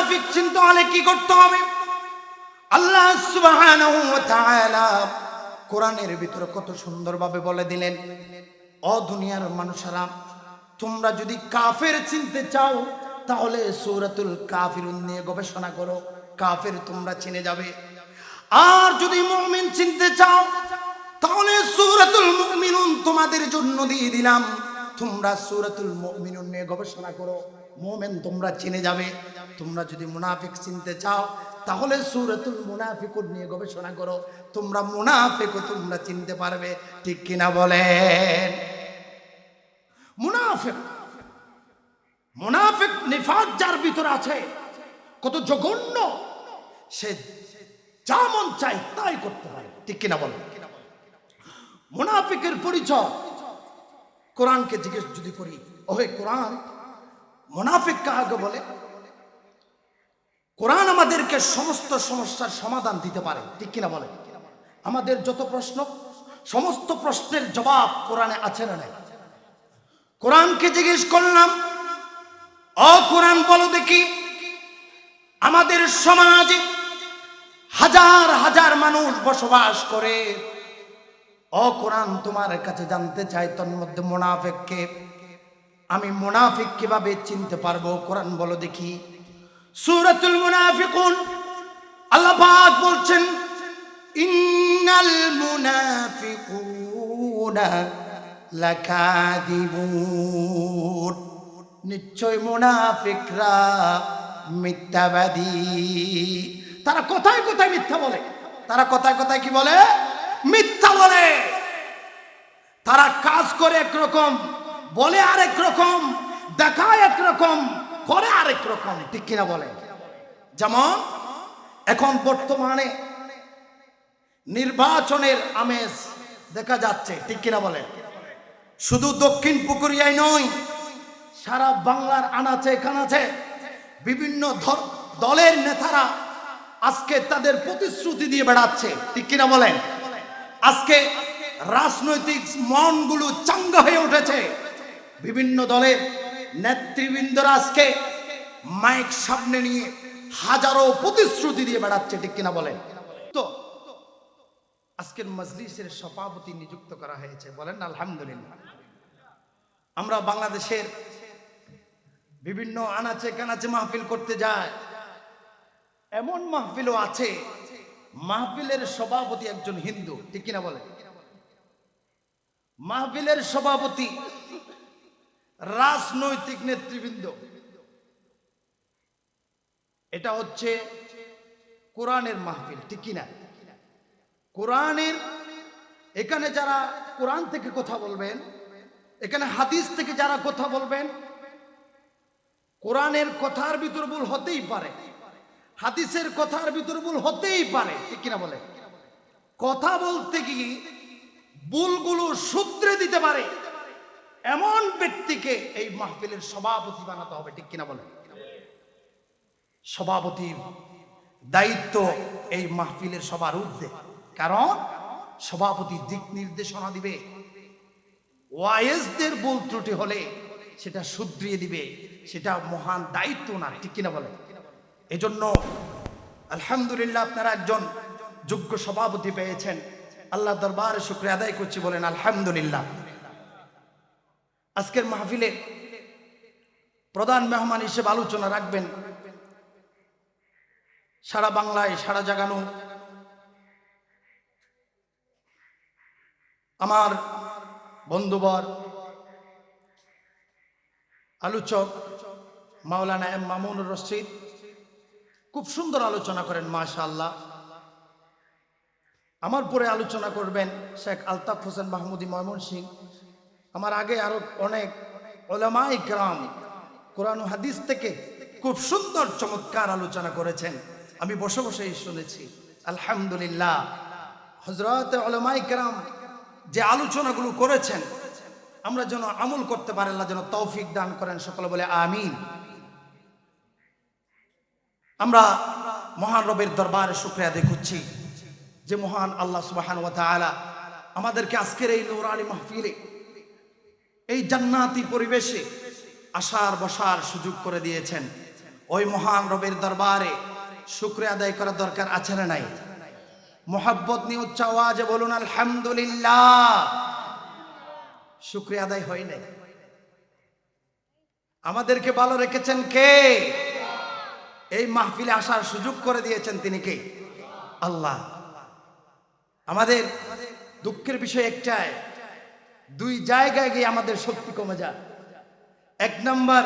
মুনাফিক চিনতে হলে কি করতে হবে? আল্লাহ সুবহানাহু ওয়া তাআলা কোরআনের ভিতরে কত সুন্দরভাবে বলে দিলেন, ও দুনিয়ার মানুষেরা, তোমরা যদি কাফের চিনতে চাও তাহলে সূরাতুল কাফিরুন নিয়ে গবেষণা করো, কাফের তোমরা চিনে যাবে। আর যদি মুমিন চিনতে চাও তাহলে সূরাতুল মুমিনুন তোমাদের জন্য দিয়ে দিলাম, তোমরা সূরাতুল মুমিনুন নিয়ে গবেষণা করো, মুমিন তোমরা চিনে যাবে। তোমরা যদি মুনাফিক চিনতে চাও তাহলে সূরাতুল মুনাফিকুন নিয়ে গবেষণা করো, তোমরা মুনাফিকও তোমরা চিনতে পারবে। ঠিক কিনা বলেন? মুনাফিক, মুনাফিক নিফাক যার ভিতরে আছে, কত জঘন্য, সে যা মন চায় তাই করতে পারে। ঠিক কিনা বলেন? মুনাফিকের পরিচয় কোরআনকে জিজ্ঞেস যদি করি, ওহে কোরআন, মুনাফিক কাকে বলে? কোরআন আমাদেরকে সমস্ত সমস্যার সমাধান দিতে পারে। ঠিক কিনা বলে? আমাদের যত প্রশ্ন, সমস্ত প্রশ্নের জবাব কোরআনে আছে না নাই? কোরআনকে জিজ্ঞেস করলাম, ও কোরআন বলো দেখি, আমাদের সমাজে হাজার হাজার মানুষ বসবাস করে, ও কোরআন তোমার কাছে জানতে চাই তোর মধ্যে মুনাফিককে, আমি মুনাফিক কিভাবে চিনতে পারবো? কোরআন বলো দেখি। সূরাতুল মুনাফিকুন আল্লাহ পাক বলছেন, ইন্নাল মুনাফিকুনা লাকাযিবুন, নিশ্চয় মুনাফিকরা মিথ্যাবাদী। তারা কোথায় কোথায় মিথ্যা বলে, তারা কোথায় কোথায় কি বলে? মিথ্যা বলে। তারা কাজ করে একরকম, বলে আরেক রকম, দেখায় একরকম, করে আরেক রকম। ঠিক কিনা বলে? যেমন এখন বর্তমানে নির্বাচনের আমেজ দেখা যাচ্ছে। ঠিক কিনা বলে? শুধু দক্ষিণ পুকুরিয়ায় নয়, সারা বাংলার আনাচে কানাচে বিভিন্ন দলের নেতারা আজকে তাদের প্রতিশ্রুতি দিয়ে বেড়াচ্ছে। ঠিক কিনা বলেন? আজকে রাজনৈতিক মনগুলো চাঙ্গা হয়ে উঠেছে, বিভিন্ন দলের নেতৃবৃন্দরা আজকে মাইক সামনে নিয়ে হাজারো প্রতিশ্রুতি দিয়ে বেড়াচ্ছে। ঠিক কিনা বলেন? তো আজকের মজলিসের সভাপতি নিযুক্ত করা হয়েছে, বলেন আলহামদুলিল্লাহ। আমরা বাংলাদেশের বিভিন্ন আনাচে কানাচে মাহফিল করতে যায়, এমন মাহফিলও আছে মাহফিলের সভাপতি একজন হিন্দু। ঠিক কিনা বলে? মাহফিলের সভাপতি রাজনৈতিক নেতৃবৃন্দ। এটা হচ্ছে কোরআনের মাহফিল। ঠিক কিনা? কোরআনের, এখানে যারা কোরআন থেকে কথা বলবেন, এখানে হাদিস থেকে যারা কথা বলবেন, কোরআনের কথার ভিতর ভুল হতেই পারে, হাদিসের কথার ভিতর ভুল হতেই পারে। ঠিক কিনা বলে? কথা বলতে গিয়ে ভুলগুলো শুধরে দিতে পারে এমন ব্যক্তিকে এই মাহফিলের সভাপতি বানাতে হবে। ঠিক কিনা বলে? সভাপতির দায়িত্ব এই মাহফিলের সবার ঊর্ধ্বে, কারণ সভাপতি দিক নির্দেশনা দিবে, ওয়াইজদের ভুল ত্রুটি হলে সেটা শুধরিয়ে দিবে, সেটা মহান দায়িত্ব না। ঠিক কিনা বলে? এজন্য আলহামদুলিল্লাহ আপনারা একজন যোগ্য সভাপতি পেয়েছেন, আল্লাহ দরবারে শুকরিয়া আদায় করছি, বলেন আলহামদুলিল্লাহ। আজকের মাহফিলে প্রধান মেহমান হিসেবে আলোচনা রাখবেন সারা বাংলায় সারা জাগানো আমার বন্ধুবর আলোচক মাওলানা এম মামুনুর রশিদ। খুব সুন্দর আলোচনা করেন মাশাআল্লাহ। আমার পরে আলোচনা করবেন শেখ আলতাফ হোসেন মাহমুদী ময়মনসিংহ। আমার আগে আরো অনেক উলামায়ে কেরাম কোরআন ও হাদিস থেকে খুব সুন্দর চমৎকার আলোচনা করেছেন, আমি বসে বসেই শুনেছি। আলহামদুলিল্লাহ, হযরত উলামায়ে কেরাম যে আলোচনাগুলো করেছেন আমরা যেন আমল করতে পারি, আল্লাহ যেন তৌফিক দান করেন, সকলে বলে আমিন। আমরা মহান রবের দরবারে শুকরিয়া আদায় করছি যে মহান আল্লাহ সুবহানাহু ওয়া তাআলা আমাদেরকে আজকের এই নূরানি মাহফিলে, এই জান্নাতি পরিবেশে আসার বসার সুযোগ করে দিয়েছেন। ওই মহান রবের দরবারে শুকরিয়া আদায় করার দরকার আছে না নাই? মোহাব্বত নিয়ে উচ্চ আওয়াজে বলুন আলহামদুলিল্লাহ। শুকরিয়া আদায় হয় নাই। আমাদেরকে ভালো রেখেছেন কে? এই মাহফিলে আসার সুযোগ করে দিয়েছেন তিনি কে? আল্লাহ। আমাদের দুঃখের বিষয় একটাই, দুই জায়গায় গিয়ে আমাদের শক্তি কমে যায়। এক নাম্বার,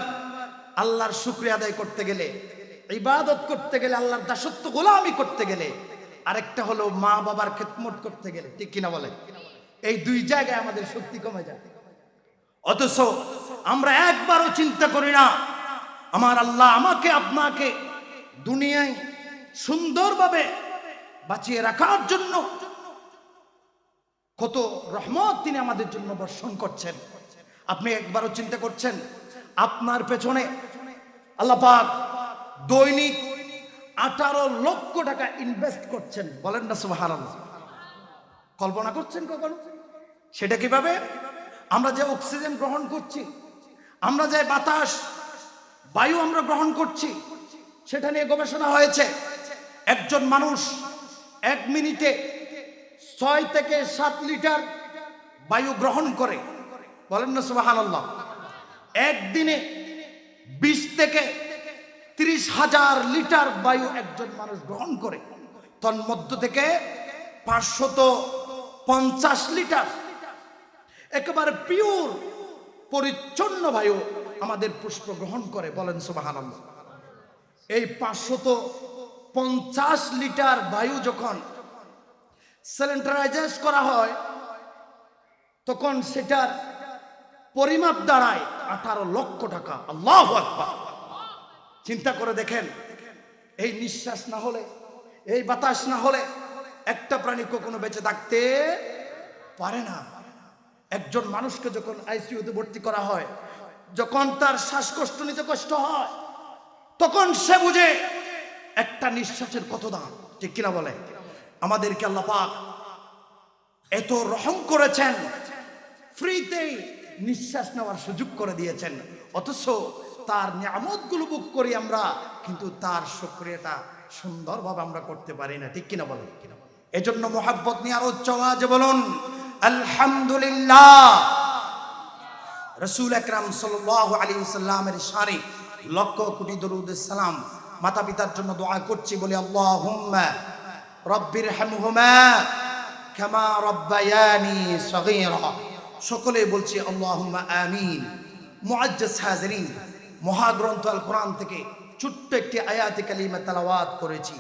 আল্লাহর শুকরিয়া আদায় করতে গেলে, ইবাদত করতে গেলে, আল্লাহর দাসত্ব গোলামি করতে গেলে, আরেকটা হলো মা বাবার খেদমত করতে গেলে, ঠিক কিনা বলে? এই দুই জায়গায় আমাদের শক্তি কমে যায়। অথচ আমরা একবারও চিন্তা করি না আমার আল্লাহ আমাকে আপনাকে দুনিয়ায় সুন্দরভাবে বাঁচিয়ে রাখার জন্য কত রহমত তিনি আমাদের জন্য বর্ষণ করছেন। আপনি একবারও চিন্তা করছেন আপনার পেছনে আল্লাহ পাক দৈনিক 18 লক্ষ টাকা ইনভেস্ট করছেন? বলেন না সুবহানাল্লাহ। কল্পনা করছেন কখনো? সেটা কিভাবে? আমরা যে অক্সিজেন গ্রহণ করছি, আমরা যে বাতাস বায়ু আমরা গ্রহণ করছি, সেটা নিয়ে গবেষণা হয়েছে। একজন মানুষ 1 মিনিটে 6 থেকে 7 লিটার বায়ু গ্রহণ করে। বলেন না সুবহানাল্লাহ। একদিনে 20 থেকে 30,000 লিটার বায়ু একজন মানুষ গ্রহণ করে। তন্মধ্য থেকে 550 লিটার একেবারে পিওর পরিচ্ছন্ন বায়ু আমাদের পুষ্প গ্রহণ করে। বলেন সুবহানাল্লাহ। এই 550 লিটার বায়ু যখন স্যানিটাইজ করা হয়, তখন সেটার পরিমাপ দাঁড়ায় 18 লক্ষ টাকা। আল্লাহু আকবার। চিন্তা করে দেখেন, এই নিঃশ্বাস না হলে, এই বাতাস না হলে একটা প্রাণী কখনো বেঁচে থাকতে পারে না। একজন মানুষকে যখন আইসিইউতে ভর্তি করা হয়, যখন তার শ্বাসকষ্ট নিতে কষ্ট হয়, তখন সে বুঝে একটা নিঃশ্বাসের কত দাম, ঠিক কিনা বলে? আমাদেরকে আল্লাহ পাক এত রহম করেছেন, ফ্রিতেই নিঃশ্বাস নেওয়ার সুযোগ করে দিয়েছেন। অথচ তার নিয়ামতগুলো ভোগ করি আমরা, কিন্তু তার শুকরিয়াটা সুন্দরভাবে আমরা করতে পারি না, ঠিক কিনা বলেন? এজন্য মোহাব্বত নিয়ে আরো উচ্চ আওয়াজে বলুন আলহামদুলিল্লাহ। রাসূল আকরাম সাল্লাল্লাহু আলাইহি ওয়াসাল্লামের শানে লক্ষ কোটি দরুদ সালাম। মাতা পিতার জন্য দোয়া করছি, বলি আল্লাহুম্মা রব্বিরহামহুমা কামা রব্বায়ানি সগীরা। সকলে বলছি আল্লাহুম্মা আমিন। মুআজ্জাজ হাজিরিন, মহাগ্রন্থ আল কোরআন থেকে ছোট্ট একটি আয়াতে কালিমা তেলাওয়াত করেছি।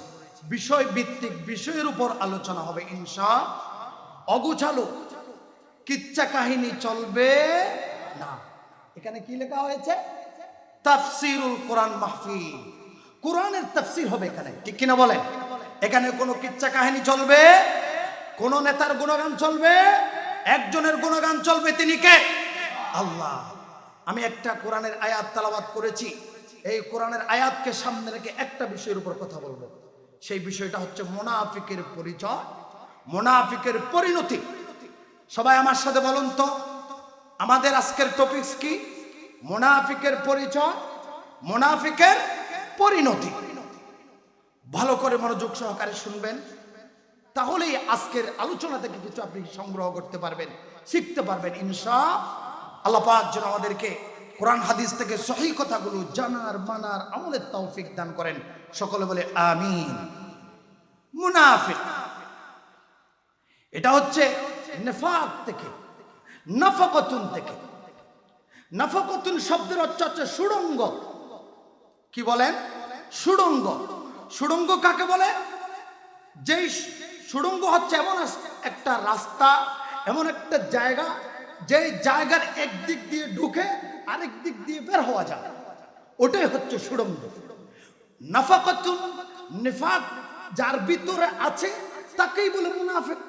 বিষয় ভিত্তিক বিষয়ের উপর আলোচনা হবে ইনশাআল্লাহ। অগোছালো কিচ্ছা কাহিনী চলবে না। এখানে কি লেখা হয়েছে? তাফসিরুল কোরআন মাহফিল। কোরআনের তাফসির হবে এখানে, ঠিক কিনা বলেন? এখানে কোনো কিচ্ছা কাহিনী চলবে, কোন নেতার গুণগান চলবে, একজনের গুণগান চলবে। তিনি কে? আল্লাহ। আমি একটা কোরআনের আয়াত তেলাওয়াত করেছি। এই কোরআনের আয়াতকে সামনে রেখে একটা বিষয়ের উপর কথা বলবো। সেই বিষয়টা হচ্ছে মুনাফিকের পরিচয়, মুনাফিকের পরিণতি। সবাই আমার সাথে বলুন তো, আমাদের আজকের টপিকস কি? মুনাফিকের পরিচয়, মুনাফিকের পরিণতি। ভালো করে মনোযোগ সহকারে শুনবেন, তাহলেই আজকের আলোচনা থেকে কিছু আপনি সংগ্রহ করতে পারবেন, শিখতে পারবেন ইনশাআল্লাহ। আল্লাহ পাক যেন আমাদেরকে কোরআন হাদিস থেকে সহিহ কথাগুলো জানার, মানার, আমলের তৌফিক দান করেন। সকলে বলে আমিন। মুনাফিক এটা হচ্ছে নিফাক থেকে, নাফাকাতুন থেকে। নাফাকাতুন শব্দের অর্থ হচ্ছে সুড়ঙ্গ। কি বলেন? সুড়ঙ্গ। সুড়ঙ্গ কাকে বলে? যেই সুড়ঙ্গ হচ্ছে এমন একটা রাস্তা, এমন একটা জায়গা, যেই জায়গার একদিক দিয়ে ঢুকে আরেক দিক দিয়ে বের হওয়া যায়, ওটাই হচ্ছে সুড়ঙ্গ। নাফাকাতুন, নিফাক যার ভিতরে আছে তাকেই বলে মুনাফিক।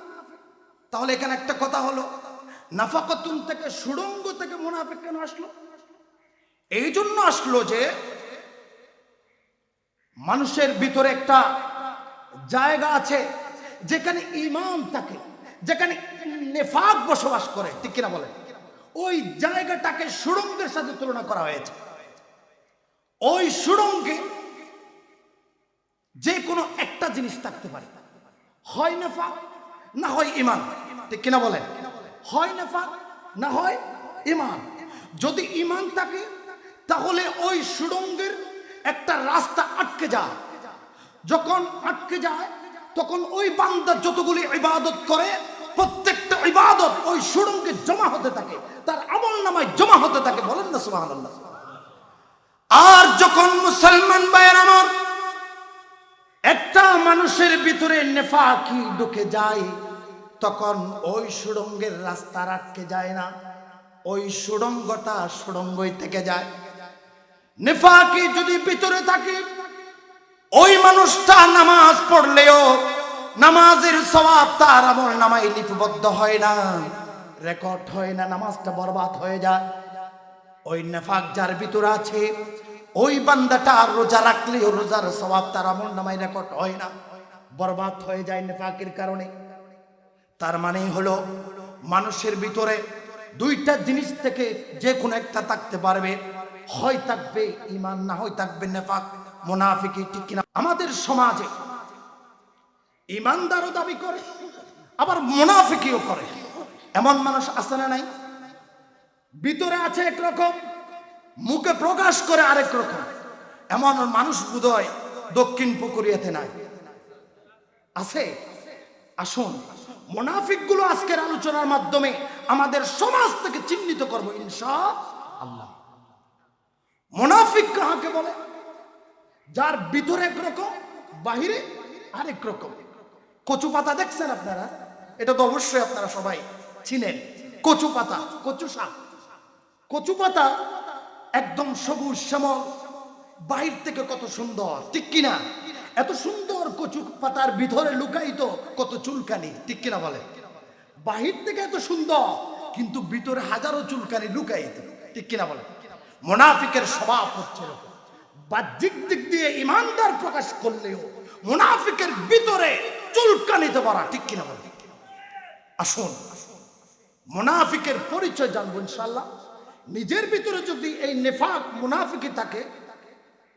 তাহলে এখানে একটা কথা হলো, নাফাকাতুন থেকে, সুড়ঙ্গ থেকে মুনাফিক কেন আসলো? এই জন্য আসলো যে মানুষের ভিতরে একটা জায়গা আছে যেখানে ঈমান থাকে, যেখানে নিফাক বসবাস করে, ঠিক কিনা বলেন? ওই জায়গাটাকে সুড়ঙ্গের সাথে তুলনা করা হয়েছে। ওই সুড়ঙ্গে যে কোনো একটা জিনিস থাকতে পারে, হয় নেফাক না হয় ঈমান, ঠিক কিনা বলেন? হয় নেফাক না হয় ঈমান। যদি ঈমান থাকে তাহলে ওই সুড়ঙ্গের একটা রাস্তা আটকে যায়। যখন আটকে যায় তখন ওই বান্দা যতগুলি ইবাদত করে প্রত্যেকটা ইবাদত ওই সুড়ঙ্গে জমা হতে থাকে, তার আমলনামায় জমা হতে থাকে। বলেন না সুবহানাল্লাহ। আর যখন মুসলমান ভাইয়ের আমার একটা মানুষের ভিতরে নেফাকি ঢুকে যায় তখন ওই সুড়ঙ্গের রাস্তা আটকে যায় না, ওই সুড়ঙ্গটা সুড়ঙ্গই থেকে যায়। নেফাকি যদি ভিতরে থাকে ওই মানুষটা নামাজ পড়লেও নামাজের সওয়াব তার আমলনামায় লিপিবদ্ধ হয় না, রেকর্ড হয় না, নামাজটা বরবাদ হয়ে যায়। ওই নেফাক যার ভিতরে আছে ওই বান্দাটা রোজা রাখলেও রোজার সওয়াব তার আমলনামায় রেকর্ড হয় না, বরবাদ হয়ে যায় নেফাকের কারণে। তার মানে হলো মানুষের ভিতরে দুইটা জিনিস থেকে যে কোনো একটা থাকতে পারবে, হয় থাকবে ঈমান না হয় থাকবে নেফাক, মুনাফিকি, ঠিক কিনা? আমাদের সমাজে ঈমানদারও দাবি করে আবার মুনাফিকিও করে, এমন মানুষ আছে না নাই? ভিতরে আছে একরকম, মুখে প্রকাশ করে আরেক রকম। এমন মানুষ বোধহয় দক্ষিণ পুকুরিয়াতে নাই, আছে? আসুন মুনাফিকগুলো আজকের আলোচনার মাধ্যমে আমাদের সমাজ থেকে চিহ্নিত করব ইনশাআল্লাহ। মুনাফিক কাকে বলে? যার ভিতরে একরকম বাহিরে আরেক রকম। কচু পাতা দেখছেন আপনারা? এটা তো অবশ্যই আপনারা সবাই চিনেন। কচু পাতা, কচু শাক, কচু পাতা একদম সবুজ শ্যামল, বাহির থেকে কত সুন্দর, ঠিক কিনা? এত সুন্দর কচু পাতার ভিতরে লুকায়িত কত চুলকানি, ঠিক কিনা বলে? বাহির থেকে এত সুন্দর কিন্তু ভিতরে হাজারো চুলকানি লুকায়িত, ঠিক কিনা বলে? মুনাফিকের স্বভাব হচ্ছে বাহ্যিক দিক দিয়ে ইমানদার প্রকাশ করলেও মুনাফিকের ভিতরে চুলকানিতে ভরা, ঠিক কিনা বলে? আসুন মুনাফিকের পরিচয় জানবো ইনশাআল্লাহ। নিজের ভিতরে যদি এই নেফাক মুনাফিকি থাকে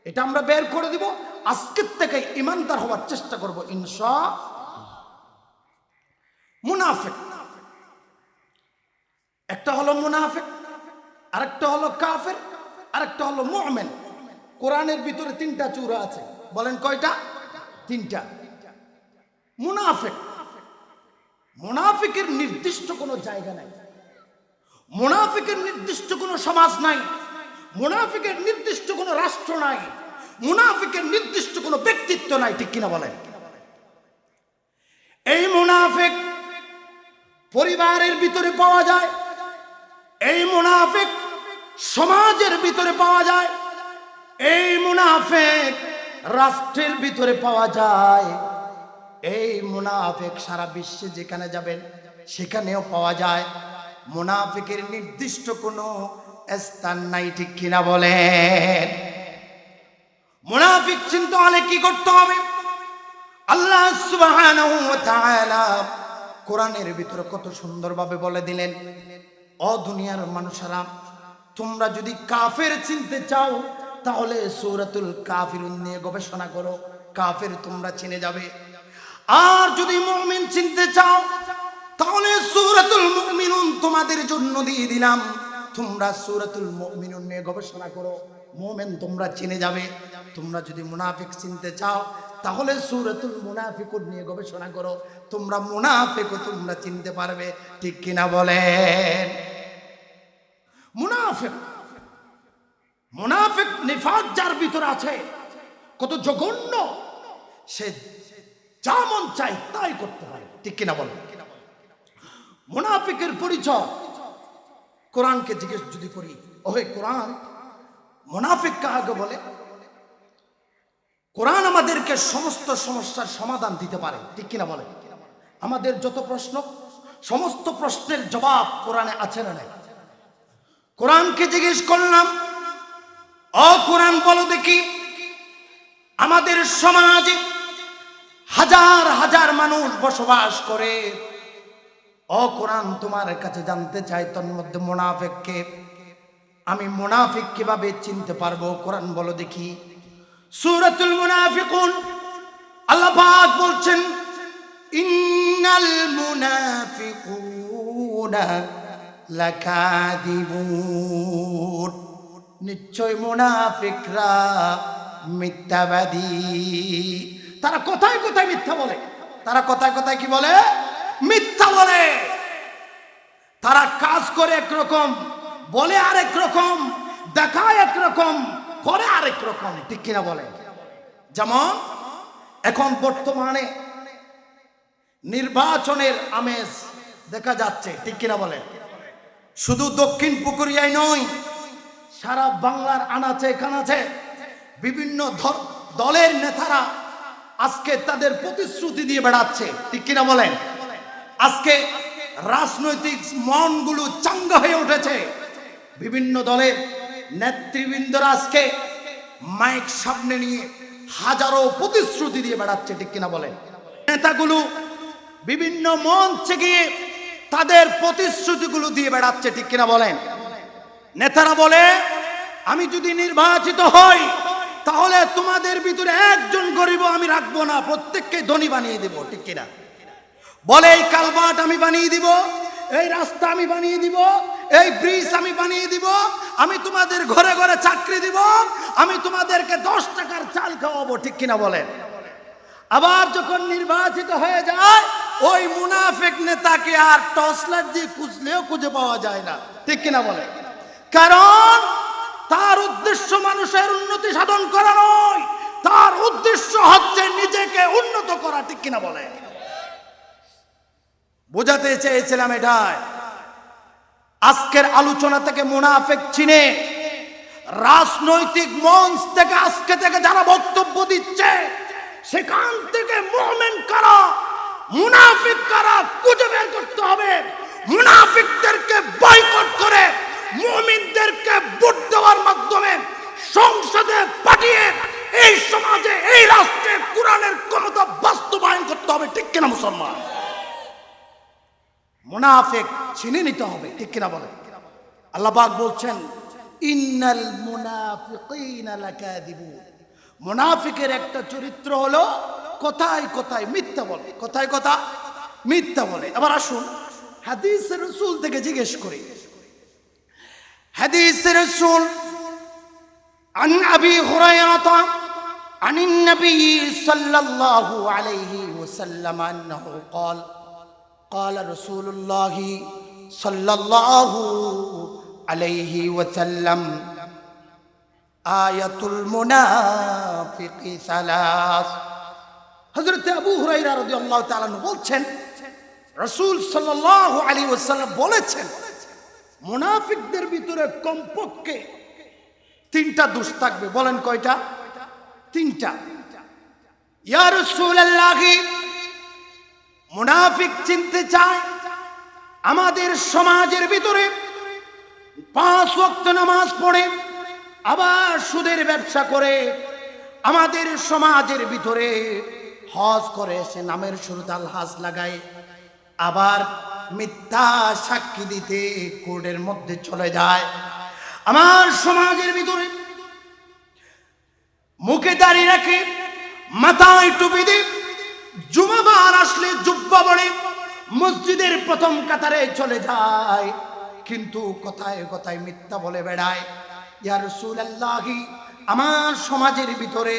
এটা আমরা বের করে দিব। আজকের থেকে ইমানদার হওয়ার চেষ্টা করব ইনশাআল্লাহ। মুনাফিক একটা হলো মুনাফিক, আরেকটা হলো কাফের, আরেকটা হলো মুমিন। কোরআনের ভিতরে তিনটা চূড়া আছে, বলেন কয়টা? তিনটা। মুনাফিক, মুনাফিকের নির্দিষ্ট কোনো জায়গা নাই, মুনাফিকের নির্দিষ্ট কোনো সমাজ নাই, মুনাফিকের নির্দিষ্ট কোনো রাষ্ট্র নাই, মুনাফিকের নির্দিষ্ট কোনো ব্যক্তিত্ব নাই, ঠিক কিনা বলেন? এই মুনাফিক পরিবারের ভিতরে পাওয়া যায়, এই মুনাফিক সমাজের ভিতরে পাওয়া যায়, এই মুনাফিক রাষ্ট্রের ভিতরে পাওয়া যায়, এই মুনাফিক সারা বিশ্বে যেখানে যাবেন সেখানেও পাওয়া যায়। মুনাফিকের নির্দিষ্ট কোনো স্থান নাই, ঠিক কিনা বলেন? মুনাফিক চিনতে হলে কি করতে হবে? আল্লাহ সুবহানাহু ওয়া তাআলা কোরআনের ভিতরে কত সুন্দরভাবে বলে দিলেন, ও দুনিয়ার মানুষেরা, তোমরা যদি কাফের চিনতে চাও তাহলে সূরাতুল কাফিরুন নিয়ে গবেষণা করো, কাফের তোমরা চিনে যাবে। আর যদি মুমিন চিনতে চাও তাহলে সূরাতুল মুমিনুন তোমাদের জন্য দিয়ে দিলাম, তোমরা সূরাতুল মুমিনুন নিয়ে গবেষণা করো, মুমিন তোমরা চিনে যাবে। তোমরা যদি মুনাফিক চিনতে চাও তাহলে সূরাতুল মুনাফিকুন নিয়ে গবেষণা করো, তোমরা মুনাফিকও তোমরা চিনতে পারবে, ঠিক কিনা বলেন? মুনাফিক, মুনাফিক নিফাক যার ভিতরে আছে কত জঘন্য, সে যা মন চায় তাই করতে পারে, ঠিক কিনা বলেন? মুনাফিকের পরিচয় কোরআনকে জিজ্ঞেস যদি করি, ওহে কোরআন, মুনাফিক কাকে বলে? কোরআন আমাদেরকে সমস্ত সমস্যার সমাধান দিতে পারে, ঠিক কিনা বলে? আমাদের যত প্রশ্ন, সমস্ত প্রশ্নের জবাব কোরআনে আছে না নাই? কোরআনকে জিজ্ঞেস করলাম, ও কোরআন বলো দেখি, আমাদের সমাজে হাজার হাজার মানুষ বসবাস করে, ও কোরআন তোমার কাছে জানতে চাই তোর মধ্যে মুনাফিককে, আমি মুনাফিক কিভাবে চিনতে পারবো? কোরআন বলো দেখি। সূরাতুল মুনাফিকুন আল্লাহ পাক বলছেন ইন্নাল মুনাফিকুনা লাকাযিবুন, নিশ্চয় মুনাফিকরা মিথ্যাবাদী। তারা কোথায় কোথায় মিথ্যা বলে, তারা কোথায় কোথায় কি বলে? মিথ্যা বলে। তারা কাজ করে একরকম, বলে আরেক রকম, দেখায় একরকম, করে আরেক রকম, ঠিক কিনা বলে? যেমন এখন বর্তমানে নির্বাচনের আমেজ দেখা যাচ্ছে, ঠিক কিনা বলে? শুধু দক্ষিণ পুকুরিয়ায় নয়, সারা বাংলার আনাচে কানাচে বিভিন্ন দলের নেতারা আজকে তাদের প্রতিশ্রুতি দিয়ে বেড়াচ্ছে, ঠিক কিনা বলেন? আজকে রাজনৈতিক মনগুলো চাঙ্গা হয়ে উঠেছে। বিভিন্ন দলের নেতৃবৃন্দরা আজকে মাইক সামনে নিয়ে হাজারো প্রতিশ্রুতি দিয়ে বেড়াচ্ছে, ঠিক কিনা বলেন? নেতাগুলো বিভিন্ন মঞ্চে গিয়ে তাদের প্রতিশ্রুতিগুলো দিয়ে বেড়াচ্ছে, ঠিক কিনা বলেন? নেতারা বলে আমি যদি নির্বাচিত হই তাহলে তোমাদের ভিতরে একজন গরিব আমি রাখবো না, প্রত্যেককে ধনী বানিয়ে দেব, ঠিক কিনা? বলে এই কালভার্ট আমি বানিয়ে দিব, এই রাস্তা আমি বানিয়ে দিব, এই ব্রিজ আমি বানিয়ে দিব, আমি তোমাদের ঘরে ঘরে চাকরি দিব, আমি তোমাদেরকে 10 টাকার চাল খাওয়াবো, ঠিক কিনা বলেন? আবার যখন নির্বাচিত হয়ে যায় ওই মুনাফিক নেতাকে আর টর্চ লাইট দিয়ে খুঁজলেও খুঁজে পাওয়া যায় না, ঠিক কিনা বলে? কারণ তার উদ্দেশ্য মানুষের উন্নতি সাধন করা নয়, তার উদ্দেশ্য হচ্ছে নিজেকে উন্নত করা, ঠিক কিনা বলে? বোঝাতে চেয়েছিলাম এটাই। আজকের আলোচনা থেকে মুনাফিক চিনে, রাজনৈতিক মঞ্চ থেকে আজকে থেকে যারা বক্তব্য দিচ্ছে সেখান থেকে মুমিন কারা মুনাফিক কারা খুঁজে বের করতে হবে। মুনাফিকদেরকে বয়কট করে মুমিনদেরকে ভোট দেওয়ার মাধ্যমে সংসদে পাঠিয়ে এই সমাজে, এই রাষ্ট্রে কোরআনের ক্ষমতা বাস্তবায়ন করতে হবে, ঠিক কিনা মুসলমান? মুনাফিক চিনে নিতে হবে, ঠিক কিনা বলে? আল্লাহ পাক বলছেন ইন্নাল মুনাফিকিনা লাকাযিবুন, মুনাফিকের একটা চরিত্র হলো কোথায় কোথায় মিথ্যা বলে, কোথায় কোথায় মিথ্যা বলে। আবার আসুন হাদিসের রাসূল থেকে জিজ্ঞেস করি। হাদিসের রাসূল আন আবি হুরায়রা عن النبي صلى الله عليه وسلم أنه قال قال رسول الله صلى الله عليه وسلم آية المنافق ثلاث। হযরত আবু হুরায়রা রাদিয়াল্লাহু তাআলা বলছেন রাসূল সাল্লাল্লাহু আলাইহি ওয়াসাল্লাম বলেছেন মুনাফিকদের ভিতরে কমপক্ষে 3টা দোষ থাকবে। বলেন কয়টা? 3টা। ইয়া রাসূলুল্লাহ, মুনাফিক চিনতে চায় আমাদের সমাজের ভিতরে 5 ওয়াক্ত নামাজ পড়ে আবার সুদের ব্যবসা করে, আমাদের সমাজের ভিতরে হজ করে, সে নামের শুরুতে আল হজ লাগায়, আবার মিথ্যা সাক্ষী দিতে কোর্টের মধ্যে চলে যায়। আমার সমাজের ভিতরে মুখে দাড়ি রাখে, মাথায় টুপি দিয়ে, জুমাবার আসলে জুব্বা পরে মসজিদের প্রথম কাতারে চলে যায়, কিন্তু কথায় কথায় মিথ্যা বলে বেড়ায়। ইয়া রাসূলুল্লাহ, আমার সমাজের ভিতরে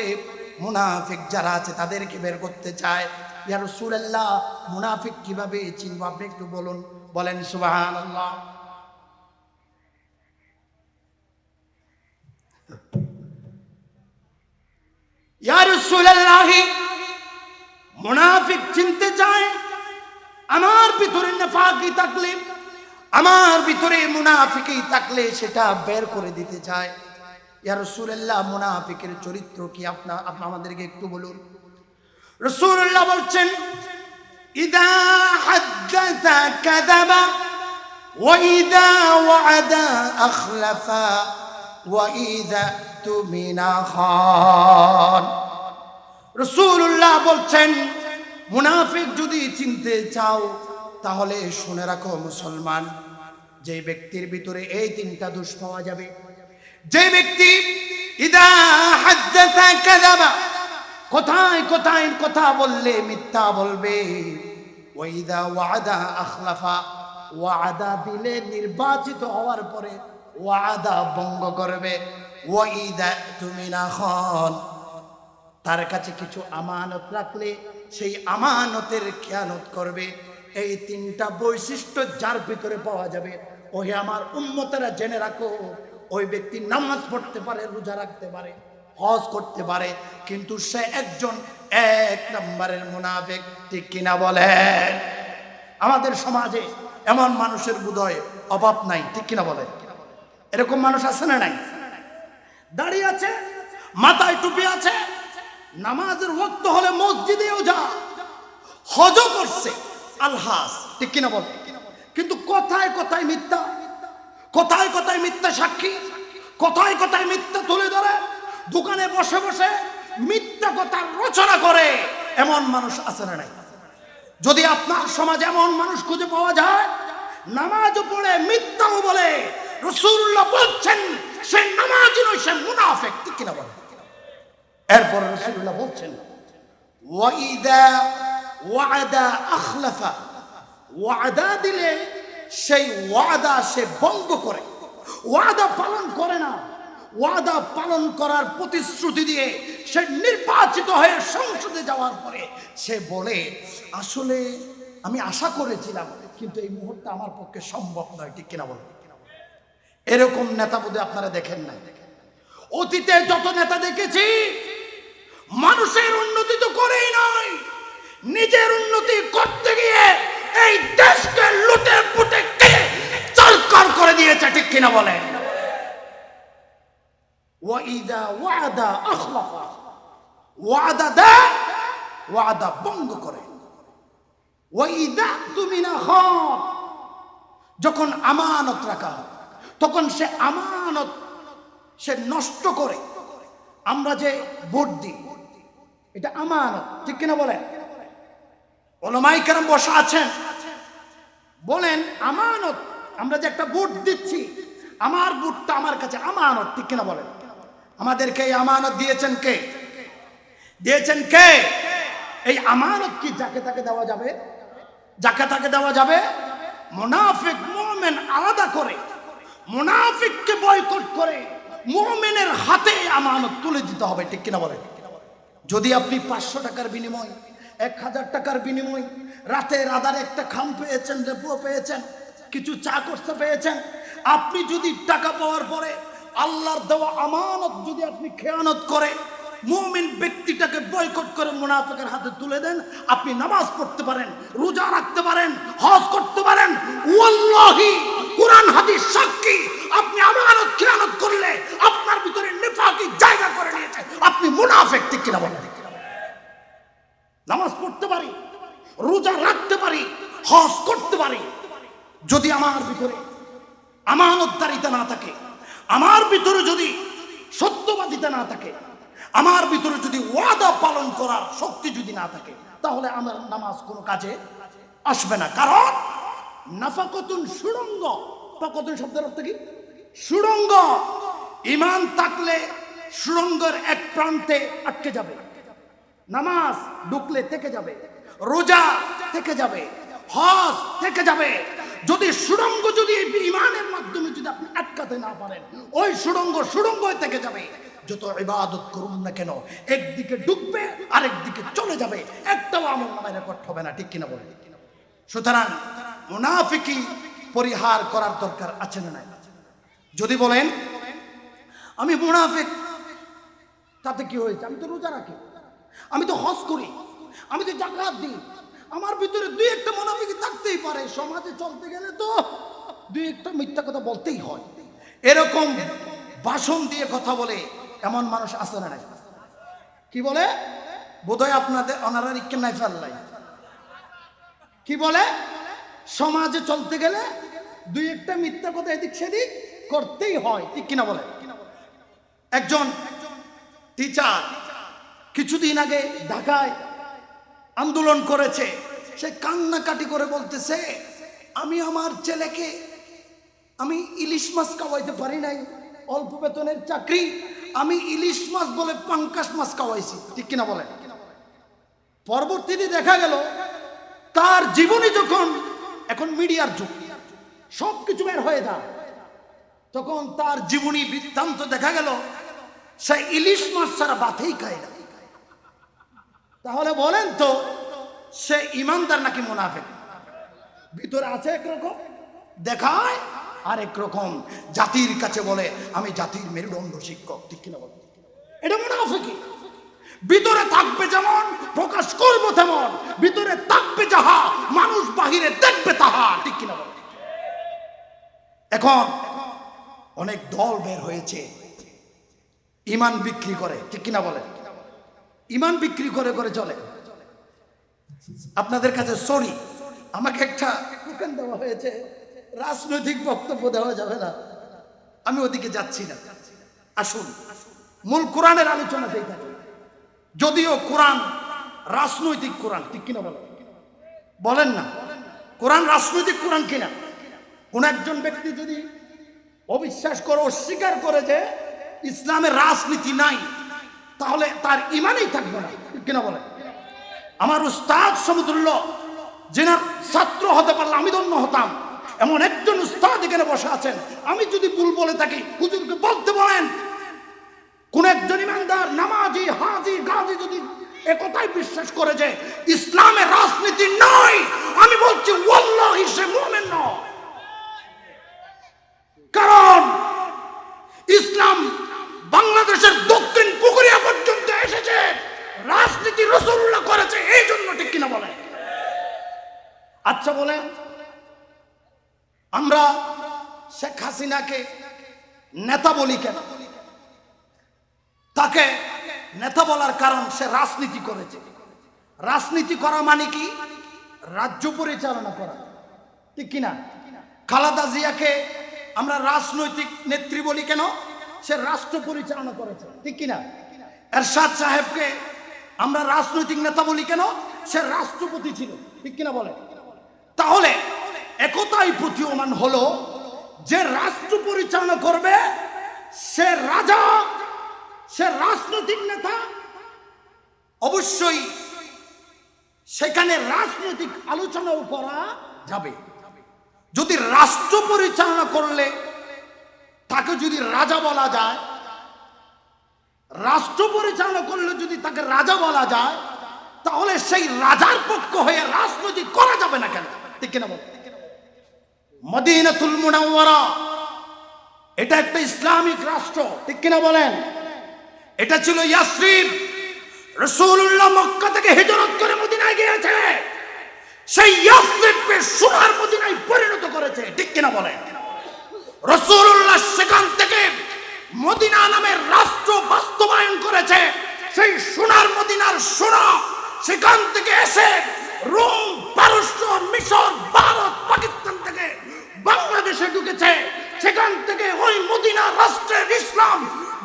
মুনাফিক যারা আছে তাদেরকে বের করতে চায়। ইয়া রাসূলুল্লাহ, মুনাফিক কিভাবে চিনব আপনি একটু বলুন। বলেন সুবহানাল্লাহ। ইয়া রাসূলুল্লাহ, মুনাফিক চিনতে চায় আমার ভিতরে নিফাকি থাকলে, আমার ভিতরে মুনাফিকি থাকলে সেটা বের করে দিতে চায়। ইয়া রাসূলুল্লাহ, মুনাফিকের চরিত্র কি আপনি আমাদেরকে একটু বলুন। রাসূলুল্লাহ বলছেন ইদা হাদাসা কাযাবা ওয়া ইদা ওয়া'আদা আখলাফা ওয়া ইদা তুমিনা খান। রাসূলুল্লাহ বলছেন মুনাফিক যদি চিনতে চাও তাহলে শুনে রাখো মুসলমান, যে ব্যক্তির ভিতরে এই 3টা দোষ পাওয়া যাবে, যে ব্যক্তি ইদা হাদাসা কাযাবা, কোথায় কোথায় কথা বললে মিথ্যা বলবে। ওয়াইদা ওয়াদা আখলাফা, ওয়াদা দিলে নির্বাচিত হওয়ার পরে ওয়াদা ভঙ্গ করবে। ওয়াইদা তুমিনা খান, তার কাছে কিছু আমানত রাখলে সেই আমানতের খেয়ানত করবে। এই তিনটা বৈশিষ্ট্য যার ভিতরে পাওয়া যাবে, ওই আমার উম্মতেরা জেনে রাখো, ওই ব্যক্তি নামাজ পড়তে পারে, রোজা রাখতে পারে, হজ করতে পারে, কিন্তু সে একজন এক নম্বরের মুনাফিক। ঠিক কিনা বলেন? আমাদের সমাজে এমন মানুষের বোধহয় অভাব নাই। ঠিক কিনা বলেন? এরকম মানুষ আছে না নাই? দাঁড়িয়ে আছে, মাথায় টুপি আছে, নামাজের ওয়াক্ত হলে মসজিদেও যা, হজও করছে, আলহাস। ঠিক কিনা বলেন? কিন্তু কথায় কথায় মিথ্যা, কথায় কথায় মিথ্যা সাক্ষী, কথায় কথায় মিথ্যা তুলে ধরে, দোকানে বসে বসে মিথ্যা কথা রচনা করে। এমন মানুষ আছে না নাই? যদি আপনার সমাজে এমন মানুষ খুঁজে পাওয়া যায়, নামাজও পড়ে মিথ্যাও বলে, রাসূলুল্লাহ বলছেন সে নামাজি নয়, সে মুনাফিক। ঠিক কিনা বলেন? এরপর রাসূলুল্লাহ বলছেন ওয়াইদা ওয়াদা আখলাফা, ওয়াদা দিলে সেই ওয়াদা সে ভঙ্গ করে, ওয়াদা পালন করে না। ওয়াদা পালন করার প্রতিশ্রুতি দিয়ে সে নির্বাচিত হয়ে সংসদে যাওয়ার পরে সে বলে, আসলে আমি আশা করেছিলাম, কিন্তু এই মুহূর্তে আমার পক্ষে সম্ভব নয়। ঠিক কিনা বলেন? এরকম নেতা বোধহয় আপনারা দেখেন না। অতীতে যত নেতা দেখেছি, মানুষের উন্নতি তো করেই নয়, নিজের উন্নতি করতে গিয়ে এই দেশকে লুটে পুটে খেয়ে চরকার করে দিয়েছে। ঠিক কিনা বলেন? ওয়াইদা ওয়াদা আখলাফা, ওয়াদা দেয়, ওয়াদা ভঙ্গ করে। ওয়াইদা তুমিনা খান, যখন আমানত রাখা হয় তখন সে আমানত সে নষ্ট করে। আমরা যে ভোট দিই, এটা আমানত। ঠিক কিনা বলেন? ওলামায়ে কেরাম বসা আছেন, বলেন আমানত, আমরা যে একটা ভোট দিচ্ছি, আমার ভোটটা আমার কাছে আমানত। ঠিক কিনা বলেন? আমাদেরকে এই আমানত দিয়েছেন কে? দিয়েছেন কে? এই আমানত কি যাকে তাকে দেওয়া যাবে? যাকে তাকে দেওয়া যাবে? মুনাফিক মুমিন আলাদা করে, মুনাফিককে বয়কট করে মুমিনের হাতে আমানত তুলে দিতে হবে। ঠিক কিনা বলেন? যদি আপনি 500 টাকার বিনিময়, 1000 টাকার বিনিময়, রাতের আধারে একটা খাম পেয়েছেন, লেবুও পেয়েছেন, কিছু চা করতে পেয়েছেন, আপনি যদি টাকা পাওয়ার পরে আল্লাহর দেওয়া আমানত যদি আপনি খেয়ানত করে মুমিন ব্যক্তিটাকে বয়কট করে মুনাফিকের হাতে তুলে দেন, আপনি নামাজ পড়তে পারেন, রোজা রাখতে পারেন, হজ করতে পারেন, ওয়াল্লাহি কুরআন হাদিস সাক্ষী, আপনি আমানত খেয়ানত করলে আপনার ভিতরে নিফাকি জায়গা করে নিয়েছে, আপনি মুনাফিক। ঠিক কিনা বলেন? নামাজ পড়তে পারি, রোজা রাখতে পারি, হজ করতে পারি, যদি আমার ভিতরে আমানতদারিতা না থাকে, আমার ভিতরে যদি সত্যবাদিতা না থাকে, আমার ভিতরে যদি ওয়াদা পালন করার শক্তি যদি না থাকে, তাহলে আমার নামাজ কোনো কাজে আসবে না। কারণ নাফাকতুন সুড়ঙ্গ, নাফাকতুন শব্দের অর্থ কি? সুড়ঙ্গ। ঈমান থাকলে সুড়ঙ্গের এক প্রান্তে আটকে যাবে, নামাজ ঢুকলে থেকে যাবে, রোজা থেকে যাবে, হজ থেকে যাবে। যদি সুড়ঙ্গ যদি ঈমানের মাধ্যমে যদি আপনি আটকাতে না পারেন, ওই সুড়ঙ্গই থেকে যাবে। যত ইবাদত করুন না কেন, একদিকে ঢুকবে আরেকদিকে চলে যাবে, একটাও আমল নামায় রেকর্ড হবে না। ঠিক কিনা বলেন? সুতরাং মুনাফিকি পরিহার করার দরকার আছে না নাই? যদি বলেন আমি মুনাফিক, তাতে কি হয়েছে? আমি তো রোজা রাখি, আমি তো হজ করি, আমি তো যাকাত দিই, আমার ভিতরে দুই একটা মুনাফিকি থাকতেই পারে। সমাজে চলতে গেলে তো দুই একটা মিথ্যা কথা বলতেই হয়। এরকম ভাষণ দিয়ে কথা বলে এমন মানুষ আছে না নাই? কি বলে? বোধহয় আপনাদের ওনারা ইক্কে নাই ফেললাই। কি বলে? সমাজে চলতে গেলে দুই একটা মিথ্যা কথা এদিক সেদিক করতেই হয়। ঠিক কিনা বলে? একজন টিচার কিছুদিন আগে ঢাকায় আন্দোলন করেছে, সে কান্নাকাটি করে বলতেছে, আমি আমার ছেলেকে আমি ইলিশ মাছ খাওয়াইতে পারি নাই, অল্প বেতনের চাকরি, আমি ইলিশ মাছ বলে পাঙ্কাশ মাছ খাওয়াইছি, ঠিক কিনা বলেন? পরবর্তীতে দেখা গেল তার জীবনী যখন, এখন মিডিয়ার যুগ, সবকিছু বের হয়ে যায়, তখন তার জীবনী বৃত্তান্ত দেখা গেল সে ইলিশ মাছ ছাড়া ভাতেই খায় না। তাহলে বলেন তো সে ইমানদার নাকি মুনাফিক? ভিতরে আছে একরকম, দেখায় আরেক রকম, জাতির কাছে বলে আমি জাতির মেরুদণ্ড শিক্ষক, ঠিক কিনা বলেন? এটা মুনাফিকি। ভিতরে থাকবে যেমন প্রকাশ করবো তেমন, ভিতরে থাকবে যাহা মানুষ বাহিরে দেখবে তাহা, ঠিক কিনা বলেন? এখন অনেক দল বের হয়েছে ইমান বিক্রি করে, ঠিক কিনা বলেন? ইমান বিক্রি করে করে চলে। আপনাদের কাছে সরি, আমাকে একটা টোকেন দেওয়া হয়েছে, রাজনৈতিক বক্তব্য দেওয়া যাবে না, আমি ওদিকে যাচ্ছি না। আসুন মূল কোরআনের আলোচনাতেই থাকি। যদিও কোরআন রাজনৈতিক কোরআন, ঠিক কিনা বলেন? বলেন না কোরআন রাজনৈতিক কোরআন কিনা? কোন একজন ব্যক্তি যদি অবিশ্বাস করে, অস্বীকার করে যে ইসলামের রাজনীতি নাই, তাহলে তার ইমানই থাকবে না, ঠিক কিনা বলেন? আমার উস্তাদ সমতুল্য, যেনার ছাত্র হতে পারলে আমি ধন্য হতাম, এমন একজন উস্তাদ এখানে বসে আছেন। আমি যদি ভুল বলে থাকি হুজুরকে বলতে বলেন। কোন একজন ইমানদার নামাজি হাজি গাজী যদি একথাই বিশ্বাস করে যে ইসলামের রাজনীতি নয়, আমি বলছি ওয়াল্লাহি সে মুমিন নয়। কারণ ইসলাম বাংলাদেশের দক্ষিণ পুকুরিয়া পর্যন্ত এসেছে, রাজনীতি রাসূলুল্লাহ করেছে, এই জন্য, ঠিক কিনা বলে? আচ্ছা বলেন, আমরা শেখ হাসিনাকে নেতা বলি কেন? তাকে নেতা বলার কারণ সে রাজনীতি করেছে। রাজনীতি করা মানে কি? রাজ্য পরিচালনা করা, ঠিক কিনা? খালেদা জিয়াকে আমরা রাজনৈতিক নেত্রী বলি কেন? সে রাষ্ট্র পরিচালনা করেছে, ঠিক কিনা? এরশাদ সাহেবকে আমরা রাজনৈতিক নেতা বলি কেন? সে রাষ্ট্রপতি ছিল, ঠিক কিনা বলে? তাহলে একতাই প্রতীয়মান হলো যে রাষ্ট্র পরিচালনা করবে সে রাজা, সে রাজনৈতিক নেতা, অবশ্যই সেখানে রাজনৈতিক আলোচনাও করা যাবে। যদি রাষ্ট্র পরিচালনা করলে তাকে যদি রাজা বলা যায়, রাষ্ট্র পরিচালনা করলে যদি তাকে রাজা বলা যায়, তাহলে সেই রাজার পক্ষ হয়ে রাজনীতি করা যাবে না কেন, ঠিক কিনা বল? মদিনাতুল মুনাওয়ারা এটা একটা ইসলামিক রাষ্ট্র, ঠিক কিনা বলেন? এটা ছিল ইয়াসরিব। রাসূলুল্লাহ মক্কা থেকে হিজরত করে মদিনায় গিয়েছে, সেই ইয়াসরিবকে সোনার মদিনায় পরিণত করেছে, ঠিক কিনা বলেন? রাসূলুল্লাহ সেখান থেকে মদিনা নামের রাষ্ট্র বাস্তবায়ন করেছে, সেই সোনার মদিনার সোনা সেখান থেকে এসে রোম, পারস্য, মিশর, ভারত, পাকিস্তান থেকে বাংলাদেশে ঢুকেছে। সেখান থেকে ওই মদিনা রাষ্ট্রের ইসলাম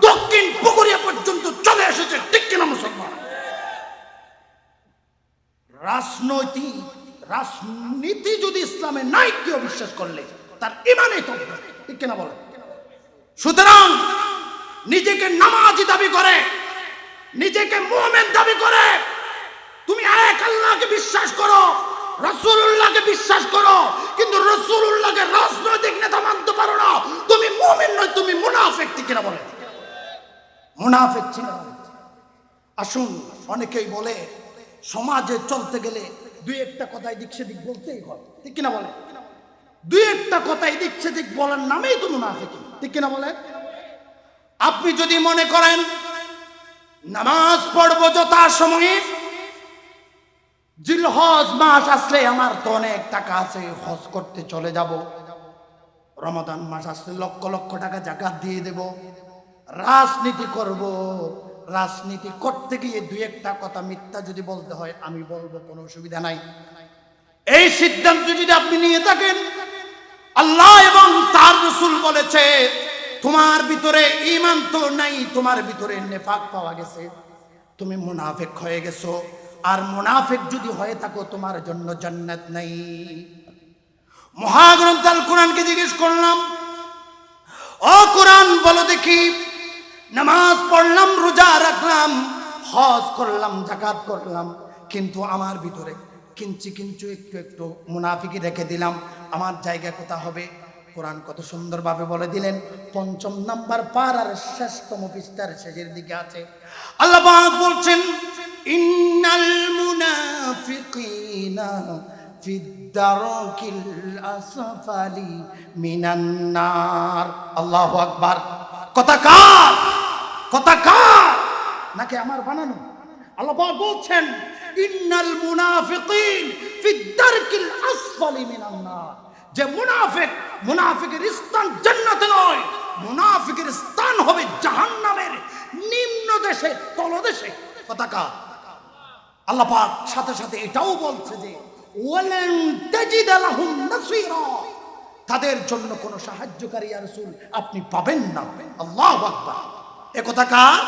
দক্ষিণ পুকুরিয়া পর্যন্ত চলে এসেছে, ঠিক কিনা মুসলমান? রাজনীতি যদি ইসলামে নাই, কেউ বিশ্বাস করলে তার ইমানে থাকবে, ঠিক কিনা বলে? সুতরাং নিজেকে নামাজি দাবি করে, নিজেকে মুমিন দাবি করে, তুমি এক আল্লাহকে বিশ্বাস করো, রাসূলুল্লাহকে বিশ্বাস করো, কিন্তু রাসূলুল্লাহকে রাজনৈতিক নেতা মানতে পারো না, তুমি মুমিন নয়, তুমি মুনাফিক, ঠিক কিনা বলে? মুনাফিক ছিল। আসুন, অনেকেই বলে সমাজে চলতে গেলে দুই একটা কথা এদিক সেদিক বলতেই হয়, ঠিক কিনা বলে? দুই একটা কথা এদিক সেদিক বলার নামেই তো মুনাফিক, ঠিক কিনা বলে? আপনি যদি মনে করেন নামাজ পড়বো যথাসময়ে, জিলহজ মাস আসলে আমার তো অনেক টাকা আছে, হজ করতে চলে যাব, রমাদান মাস আসলে লক্ষ লক্ষ টাকা যাকাত দিয়ে দেব, রাজনীতি করব, রাজনীতি করতে গিয়ে দুই একটা কথা মিথ্যা যদি বলতে হয় আমি বলবো, কোনো অসুবিধা নাই। এই সিদ্ধান্ত যদি আপনি নিয়ে থাকেন, আল্লাহ এবং তার রাসূল বলেছে তোমার ভিতরে ঈমান তো নাই, তোমার ভিতরে নেফাক পাওয়া গেছে, তুমি মুনাফিক হয়ে গেছো। আর মুনাফিক যদি হয়ে থাকো তোমার জন্য জান্নাত নাই। মহাগ্রন্থ আল কোরআনকে জিজ্ঞেস করলাম, ও কোরআন বলো দেখি নামাজ পড়লাম, রোজা রাখলাম, হজ করলাম, যাকাত করলাম, কিন্তু আমার ভিতরে কিঞ্চি কিঞ্চু একটু একটু মুনাফিকি রেখে দিলাম। আমার জায়গা কোথা হবে? কোরআন কত সুন্দরভাবে বলে দিলেন, ৫ম নাম্বার পারার শেষতম পৃষ্ঠার শেষের দিকে আছে। আল্লাহ পাক বলছেন, ইন্নাল মুনাফিকিনা ফিদ-দারকিল আসফালি মিনান নার। আল্লাহু আকবার। কথা কার? কথা কার? নাকি আমার বানানো? আল্লাহ পাক বলছেন, ইন্নাল মুনাফিকিন ফিদ-দারকিল আসফালি মিনান নার। যে মুনাফিক, মুনাফিকের স্থান জান্নাতে নয়, মুনাফিকের স্থান হবে জাহান্নামের নিম্ন দেশে, তলদেশে। কথা কার? আল্লাহ পাক সাথে সাথে এটাও বলছে যে ওয়ালান তাজিদ লাহুম নাসীরা, তাদের জন্য কোনো সাহায্যকারী ইয়া রাসূল আপনি পাবেন না। আল্লাহু আকবার। এ কথা কার?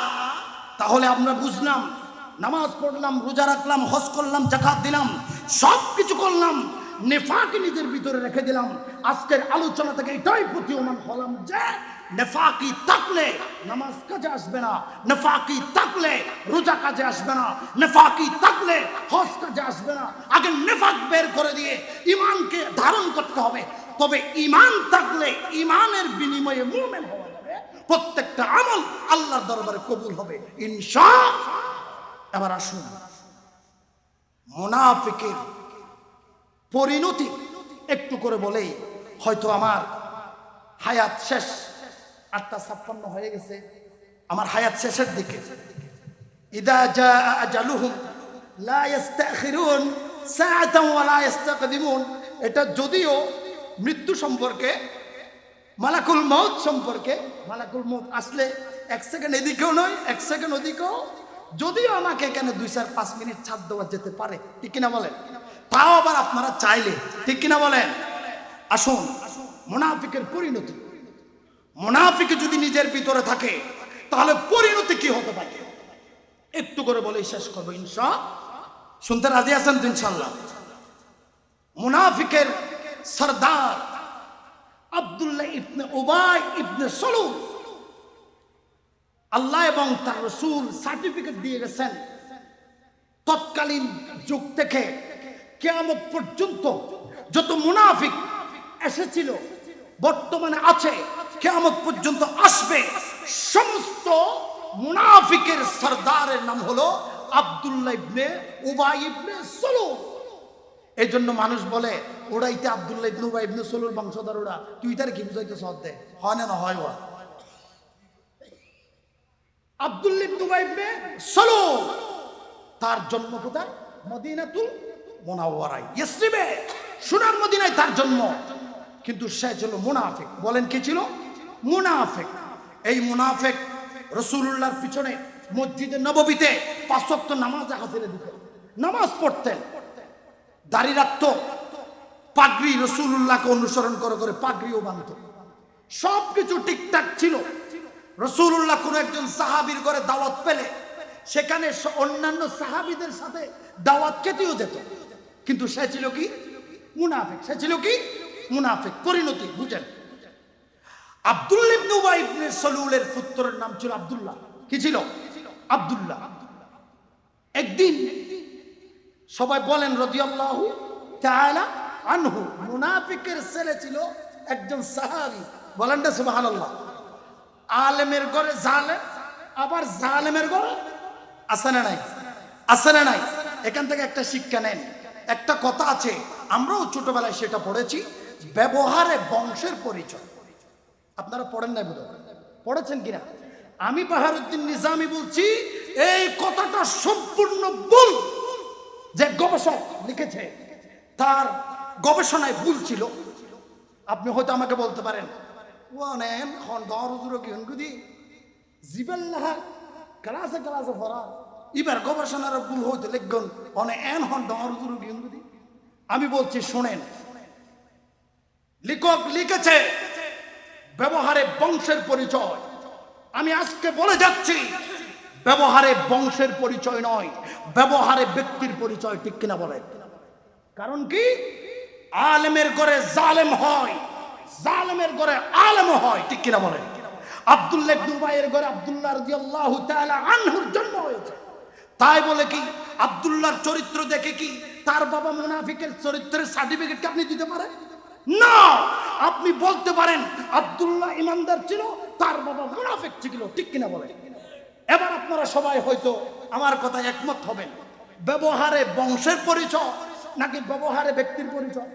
তাহলে আমরা বুঝলাম, নামাজ পড়লাম, রোজা রাখলাম, হজ করলাম, যাকাত দিলাম, সব কিছু করলাম, নেফাক নিজের ভিতরে রেখে দিলাম। আজকের আলোচনা থেকে এটাই প্রতীয়মান হলাম যে নেফাকি থাকলে নামাজ কাজে আসবে না, নেফাকি থাকলে রোজা কাজে আসবে না, নেফাকি থাকলে হজ কাজে আসবে না। আগে নেফাক বের করে দিয়ে ঈমানকে ধারণ করতে হবে, তবে ঈমান থাকলে ঈমানের বিনিময়ে মুমিন হওয়া যাবে। প্রত্যেকটা আমল আল্লাহর দরবারে কবুল হবে ইনশাআল্লাহ। এবার আসুন, মুনাফিকের পরিণতি একটু করে বলেই, হয়তো আমার হায়াত শেষ, 8:56 হয়ে গেছে, আমার হায়াত শেষের দিকে। ইদা জা আজালুহুম লা ইস্তাখিরুন সাআতান ওয়া লা ইস্তাকদিমুন। এটা যদিও মৃত্যু সম্পর্কে, মালাকুল মউত সম্পর্কে, মালাকুল মউত আসলে 1 সেকেন্ড এদিকেও নয় 1 সেকেন্ড ওদিকেও, যদিও আমাকে এখানে 2-4-5 মিনিট ছাড় দেওয়া যেতে পারে, ঠিক কিনা বলেন? তাও আবার আপনারা চাইলে, ঠিক কিনা বলেন? আসুন, মুনাফিকের পরিণতি, মুনাফিক যদি নিজের ভিতরে থাকে তাহলে পরিণতি কি হতে পারে একটু করে বলেই শেষ করবো ইনশাআল্লাহ। শুনতে রাজি আছেন তো ইনশাআল্লাহ? মুনাফিকের সরদার আব্দুল্লাহ ইবনে উবাই ইবনে সালুল, আল্লাহ এবং তার রাসূল সার্টিফিকেট দিয়ে গেছেন, তৎকালীন যুগ থেকে কিয়ামত পর্যন্ত যত মুনাফিক এসেছিল, বর্তমানে আছে, কিয়ামত পর্যন্ত আসবে, সমস্ত মুনাফিকের সরদারের নাম হলো আব্দুল্লাহ ইবনে উবাই ইবনে সালুল। এই জন্য মানুষ বলে ওরাইতে আব্দুল্লাহ ইবনে উবাই ইবনে সালুল বংশধর, ওরা তুই তার কি বুঝাইতেছ? অর্ধে হয় না, হয় ওরা আব্দুল্লাহ ইবনে উবাই ইবনে সালুল, তার জন্ম কোথায়? মদিনাতুল মুনাওয়ারায়, ইসরিবে, সোনার মদিনায় তার জন্ম। কিন্তু সে ছিল মুনাফিক। বলেন কি ছিল? মুনাফিক। এই মুনাফিক রাসূলুল্লাহর পিছনে মসজিদে নববীতে 5 ওয়াক্ত নামাজ হাজিরে দিতেন, নামাজ পড়তেন, দাড়ি রাখতো, পাগড়ি রাসূলুল্লাহকে অনুসরণ করে করে পাগড়িও বাঁধত, সবকিছু ঠিকঠাক ছিল। রাসূলুল্লাহ কোন একজন সাহাবীর ঘরে দাওয়াত পেলে সেখানে অন্যান্য সাহাবীদের সাথে দাওয়াত খেতেও যেত, কিন্তু সে ছিল কি? মুনাফিক। সে ছিল কি? মুনাফিক। পরিণতি বুঝেন। আব্দুল্লাহ ইবনে উবাই ইবনে সালুলের পুত্রের নাম ছিল আব্দুল্লাহ। কি ছিল? আব্দুল্লাহ। একদিন সবাই বলেন রাদিয়াল্লাহু তাআলা আনহু, মুনাফিকের ছেলে ছিল একজন সাহাবী, বলেন না সুবহানাল্লাহ। আলেমের ঘরে জালেম, আবার জালেমের ঘরে আছে না নাই? আছে না নাই? এখান থেকে একটা শিক্ষা নেন। একটা কথা আছে, আমরাও ছোটবেলায় সেটা পড়েছি, ব্যবহারে বংশের পরিচয়। আপনারা পড়েন নাই বোধহয়, পড়েছেন কিনা? আমি বাহারউদ্দিন নিজামী বলছি, এই কথাটা সম্পূর্ণ ভুল। যে গবেষক লিখেছে তার গবেষণায় ভুল ছিল। আপনি হয়তো আমাকে বলতে পারেন, ওয়ানেন খন দরুজুর কি হনগুদি জিবাল্লাহ ক্লাসে ক্লাসে পড়া, এবার গবেষণার ভুল হইতে লিখগন অনে এন হন দরুজুর কি হনগুদি। আমি বলছি শোনেন, লেখক লিখেছে ব্যবহারে বংশের পরিচয়। আমি আজকে বলে যাচ্ছি, ব্যবহারে বংশের পরিচয় নয়, ব্যবহারে ব্যক্তির পরিচয়, ঠিক কিনা বলেন? কারণ কি? আলেমের ঘরে জালেম হয়, জালেমের ঘরে আলেম হয়, ঠিক কিনা বলেন? আব্দুল্লাহ ইবনে উবাইয়ের ঘরে আব্দুল্লাহ রাদিয়াল্লাহু তাআলা আনহুর জন্ম হয়েছে। তাই বলে কি আব্দুল্লাহর চরিত্র দেখে কি তার বাবা মুনাফিকের চরিত্রের সার্টিফিকেট কি আপনি দিতে পারেন? না। আপনি বলতে পারেন আব্দুল্লাহ ইমানদার ছিল, তার বাবা মুনাফিক ছিল, ঠিক কিনা বলেন? এবার আপনারা সবাই হয়তো আমার কথায় একমত হবেন, ব্যবহারে বংশের পরিচয় নাকি ব্যবহারে ব্যক্তির পরিচয়?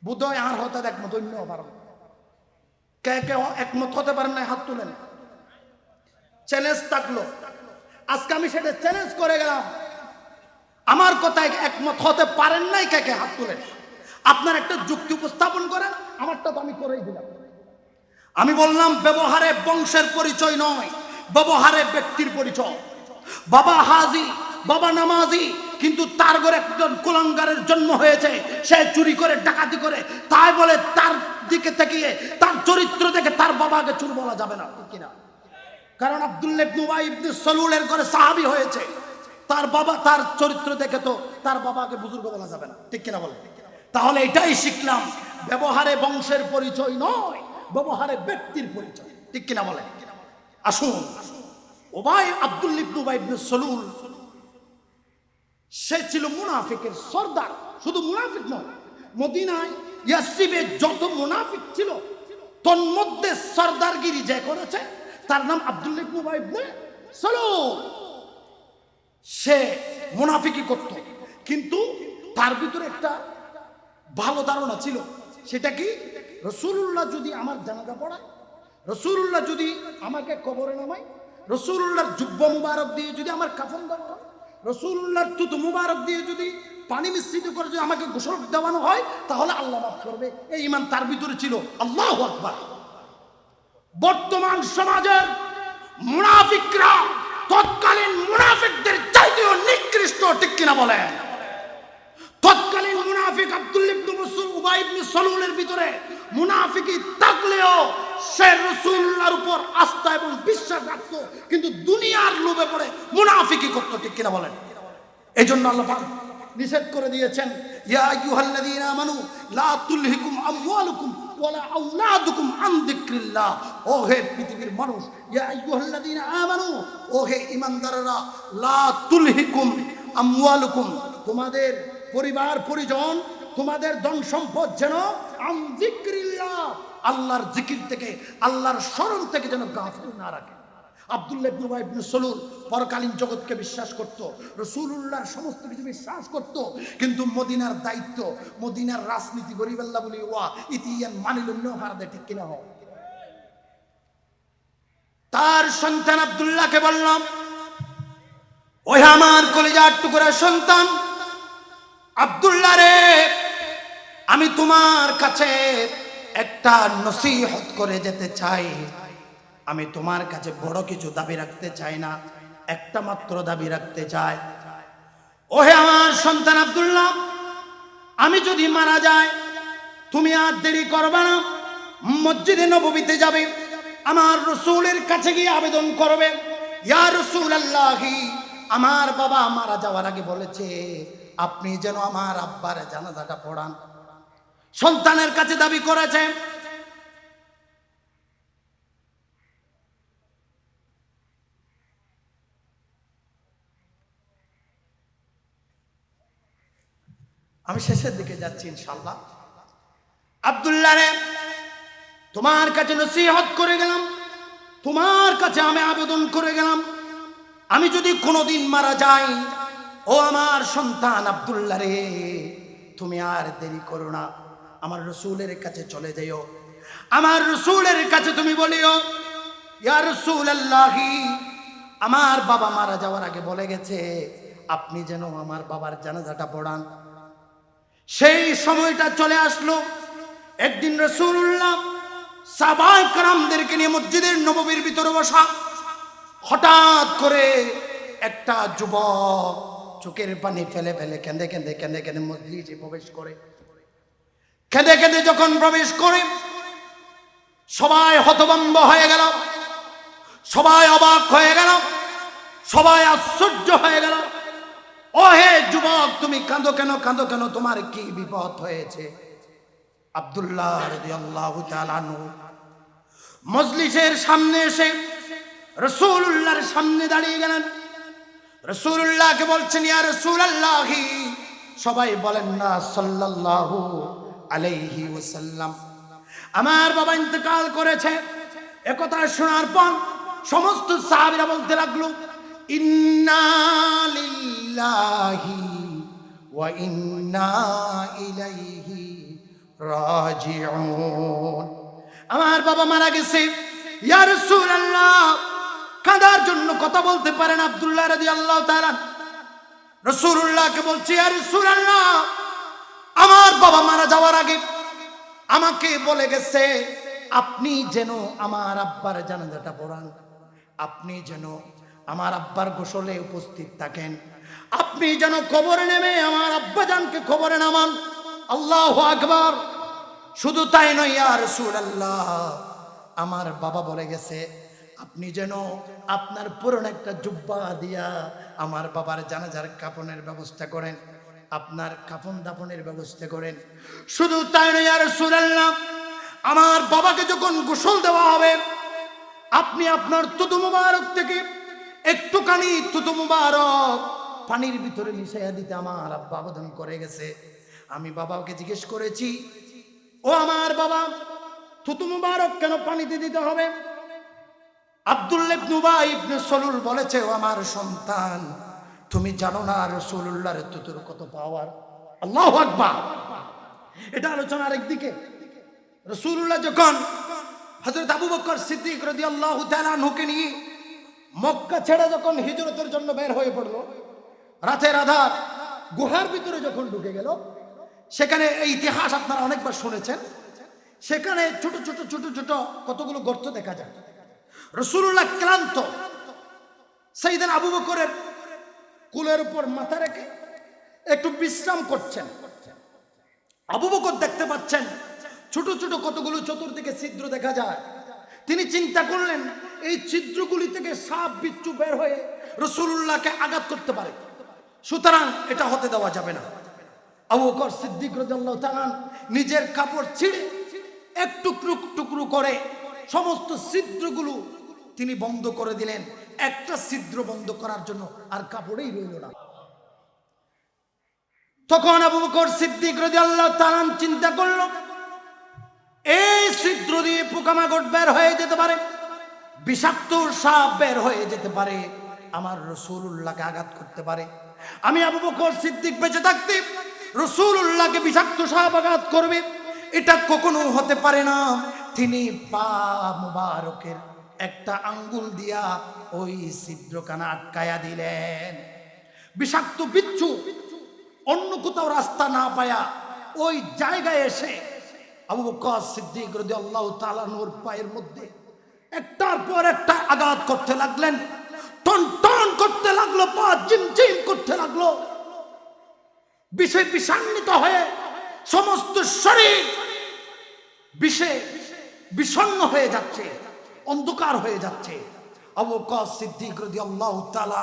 বোধহয় আর হঠাৎ একমত অন্য পারেন। কে কে একমত হতে পারেন না হাত তুলেন। চ্যালেঞ্জ থাকলো, আজকে আমি সেটা চ্যালেঞ্জ করে গেলাম। আমার কথায় একমত হতে পারেন নাই, কে কে হাত তুলেন। আপনার একটা যুক্তি উপস্থাপন করেন, আমারটা তো আমি করেই দিলাম। আমি বললাম ব্যবহারে বংশের পরিচয় নয়, ব্যবহারে ব্যক্তির পরিচয়। বাবা হাজি, বাবা নামাজি, কিন্তু তার ঘরে একজন কুলাঙ্গারের জন্ম হয়েছে, সে চুরি করে ডাকাতি করে, তাই বলে তার দিকে তাকিয়ে তার চরিত্র দেখে তার বাবাকে চুর বলা যাবে না, ঠিক কিনা? কারণ আব্দুল্লাহ ইবনে উবাই ইবনে সালুলের ঘরে সাহাবী হয়েছে, তার বাবা তার চরিত্র দেখে তো তার বাবাকে বুজুর্গ বলা যাবে না, ঠিক কিনা বলে? তাহলে এটাই শিখলাম, ব্যবহারে বংশের পরিচয় নয়, ব্যবহারে ব্যক্তির পরিচয়, ঠিক কিনা বলে? আসুন, উবাই আব্দুল্লাহ ইবনে উবাই ইবনে সালুল সে ছিল মুনাফিকের সর্দার। শুধু মুনাফিক নয়, মদিনায় ইয়াসরিবে যত মুনাফিক ছিল তন্মধ্যে সর্দারগিরি যে করেছে তার নাম আব্দুল্লাহ ইবনে উবাই ইবনে সালুল। সে মুনাফিকি করত, কিন্তু তার ভিতরে একটা ভালো ধারণা ছিল। সেটা কি? রাসূলুল্লাহ যদি আমার জানাজা পড়ায়, রাসূলুল্লাহ যদি আমাকে কবরে নামায়, রাসূলুল্লাহর জুব্বা মুবারক দিয়ে যদি আমার কাফন দেওয়া হয়, রাসূলুল্লাহর তুতু মুবারক দিয়ে যদি পানি মিশ্রিত করে যদি আমাকে গোসল দেওয়ানো হয়, তাহলে আল্লাহ মাফ করবে। এই ঈমান তার ভিতরে ছিল। আল্লাহু আকবার। বর্তমান সমাজের মুনাফিকরা তৎকালীন মুনাফিকদের চাইতেও নিকৃষ্ট, ঠিক কিনা বলেন? তৎকালীন মুনাফিক আব্দুল্লাহ ইবনে উবাই ইবনে সালুলের ভিতরে মুনাফিকি থাকলেও সে রাসূলুল্লাহর উপর আস্থা এবং বিশ্বাস রাখত, কিন্তু দুনিয়ার লোভে পড়ে মুনাফিকি করত, ঠিক কিনা বলেন? এজন্য আল্লাহ পাক নিষেধ করে দিয়েছেন, ইয়া আইয়ুহাল্লাযীনা আমানু লা তুলহিকুম আমওয়ালুকুম ওয়ালা আওলাদুকুম আন যিকরিল্লাহ। ও হে পৃথিবীর মানুষ, ইয়া আইয়ুহাল্লাযীনা আমানু, ও হে ঈমানদাররা, লা তুলহিকুম আমওয়ালুকুম, তোমাদের পরিবার পরিজন, তোমাদের ধন সম্পদ যেন আন যিকরিল্লাহ, আল্লাহর জিকির থেকে, আল্লাহর স্মরণ থেকে যেন গাফিল না রাখে। আব্দুল্লাহ ইবনে উবাই ইবনে সালুল পরকালীন জগৎকে বিশ্বাস করত, রাসূলুল্লাহর সমস্ত কিছু বিশ্বাস করত, কিন্তু মদিনার দায়িত্ব, মদিনার রাজনীতি গরিবাল্লাহ বলি ওয়া ইতিয়ান মানিলুন্য হারাদে, ঠিক কিনা? হোক তার সন্তান আব্দুল্লাহকে বললাম, ওই আমার কলিজার টুকরা সন্তান আব্দুল্লাহ রে, আমি তোমার কাছে একটা নসিহত করে যেতে চাই। আমি তোমার কাছে বড় কিছু দাবি রাখতে চাই না, একটা মাত্র দাবি রাখতে চাই। ওহে আমার সন্তান আব্দুল্লাহ, আমি যদি মারা যাই, তুমি আর দেরি করবে না, মসজিদে নববীতে যাবে, আমার রাসূলের কাছে গিয়ে আবেদন করবে, ইয়া রাসূলুল্লাহি, আমার বাবা মারা যাওয়ার আগে বলেছে আপনি যেন আমার আব্বার জানাজাটা পড়ান। সন্তানের কাছে দাবি করেছে। আমি শেষের দিকে যাচ্ছি ইনশাআল্লাহ। আব্দুল্লাহ রে, তোমার কাছে নসিহত করে গেলাম, তোমার কাছে আমি আবেদন করে গেলাম, আমি যদি কোনোদিন মারা যাই, ও আমার সন্তান আব্দুল্লাহ রে, তুমি আর দেরি করো না, আমার রাসূলের কাছে চলে যাও। আমার রাসূলের কাছে তুমি বলিও, ইয়া রাসূলুল্লাহি, আমার বাবা মারা যাওয়ার আগে বলে গেছে আপনি যেন আমার বাবার জানাজাটা পড়ান। সেই সময়টা চলে আসলো। একদিন রাসূলুল্লাহ সাহাবায়ে কেরামদেরকে নিয়ে মসজিদের নববীর ভিতরে বসা, হঠাৎ করে একটা যুবক চোখের পানি ফেলে ফেলে কেঁদে কেঁদে কেঁদে কেঁদে মসজিদে প্রবেশ করে। কেঁদে কেঁদে যখন প্রবেশ করে, সবাই হতভম্ব হয়ে গেল, সবাই অবাক হয়ে গেল, সবাই আশ্চর্য হয়ে গেল। ও হে যুবক, তুমি কাঁদো কেন, কাঁদো কেন, তোমার কি বিপদ হয়েছে? আব্দুল্লাহ রাদিয়াল্লাহু তাআলা আনহু মজলিসের সামনে এসে রাসূলুল্লাহর সামনে দাঁড়িয়ে গেলেন। রাসূলুল্লাহকে বলছেন, ইয়া রাসূলুল্লাহি, সবাই বলেন না সাল্লাল্লাহু আলাইহি ওয়াসাল্লাম। আমার বাবা ইন্তেকাল করেছে। একথা শোনার পর সমস্ত সাহাবীরা বলতে লাগলো, ইন্না লিল্লাহি ওয়া ইন্না ইলাইহি রাজিউন। আমার বাবা মারা গেছে। ইয়া রাসূলুল্লাহ, কাঁদার জন্য কথা বলতে পারেন আব্দুল্লাহ রাদিয়াল্লাহু তাআলা। রাসূলুল্লাহকে বলছে, ইয়া রাসূলুল্লাহ, আমার বাবা মারা যাওয়ার আগে আমাকে বলে গেছে আপনি যেন আমার আব্বার জানাজাটা পড়ান, আপনি যেন আমার আব্বার গোসলে উপস্থিত থাকেন, আপনি যেন কবরে নেমে আমার আব্বাজানকে কবরে নামান। আল্লাহু আকবার। শুধু তাই নয় ইয়া রাসূলুল্লাহ, আমার বাবা বলে গেছে আপনি যেন আপনার পুরনো একটা জুব্বা দিয়া আমার বাবার জানাজার কাফনের ব্যবস্থা করেন, আপনার কাফন দাফনের ব্যবস্থা করেন। শুধু তাই নয় ইয়া রাসূলুল্লাহ, আমার বাবাকে যখন গোসল দেওয়া হবে আপনি আপনার তুতু মুবারক থেকে একটুখানি তুতু মুবারক পানির ভিতরে মিশাইয়া দিতে আমার আব্বা আবেদন করে গেছে। আমি বাবাকে জিজ্ঞেস করেছি, ও আমার বাবা, তুতু মুবারক কেন পানিতে দিতে হবে? আব্দুল্লাহ ইবনে উবাই ইবনে সলুল বলেছে, ও আমার সন্তান, তুমি জানো না রাসূলুল্লাহর তুতুর কত পাওয়ার। আল্লাহু আকবার। এটা আলোচনা আরেকদিকে। রাসূলুল্লাহ যখন হযরত আবু বকর সিদ্দিক রাদিয়াল্লাহু তাআলা আনহুকে নিয়ে মক্কা ছেড়ে যখন হিজরতের জন্য বের হয়ে পড়ল, রাতের আধার গুহার ভিতরে যখন ঢুকে গেল, সেখানে এই ইতিহাস আপনারা অনেকবার শুনেছেন, সেখানে ছোট ছোট ছোট ছোট কতগুলো গর্ত দেখা যায়। রাসূলুল্লাহ ক্লান্ত, সাইয়েদনা আবু বকরের কুলের উপর মাথা রেখে একটু বিশ্রাম করছেন। আবু বকর দেখতে পাচ্ছেন ছোট ছোট কতগুলো চতুর্দিকে ছিদ্র দেখা যায়। তিনি চিন্তা করলেন এই ছিদ্রগুলি থেকে সাপ বিচ্ছু বের হয়ে রাসূলুল্লাহকে আঘাত করতে পারে, সুতরাং এটা হতে দেওয়া যাবে না। আবু বকর সিদ্দিক রাদিয়াল্লাহু তাআলা নিজের কাপড় ছিঁড়ে এক টুকরো টুকরো করে সমস্ত ছিদ্রগুলো তিনি বন্ধ করে দিলেন। একটা ছিদ্র বন্ধ করার জন্য আর কাপড়েই রইল না। তখন আবু বকর সিদ্দিক রাদিয়াল্লাহু তাআলা চিন্তা করল, এই ছিদ্র দিয়ে পোকামাকড় বের হয়ে যেতে পারে, বিষাক্ত সাপ বের হয়ে যেতে পারে, আমার রাসূলুল্লাহকে আঘাত করতে পারে। আমি আবু বকর সিদ্দিক বেঁচে থাকতে রাসূলুল্লাহকে বিষাক্ত সাপ আঘাত করবে, এটা কখনো হতে পারে না। তিনি পা মুবারকের একটা আঙ্গুল দিয়া ওই ছিদ্রখানা আটকায়া দিলেন। বিষাক্ত বিচ্ছু অন্য কোথাও রাস্তা না পায়া ওই জায়গায় এসে আবু বকর সিদ্দিক রাদিয়াল্লাহু তাআলা নূর পায়ের মধ্যে একটার পর একটা আঘাত করতে লাগলেন, টন টন করতে লাগলো, পা জিমজিম করতে লাগলো। বিষে বিষান্বিত হয়ে সমস্ত শরীর বিষে বিষণ্ণ হয়ে যাচ্ছে, অন্ধকার হয়ে যাচ্ছে। আবু বকর সিদ্দিক রাদিয়াল্লাহু তাআলা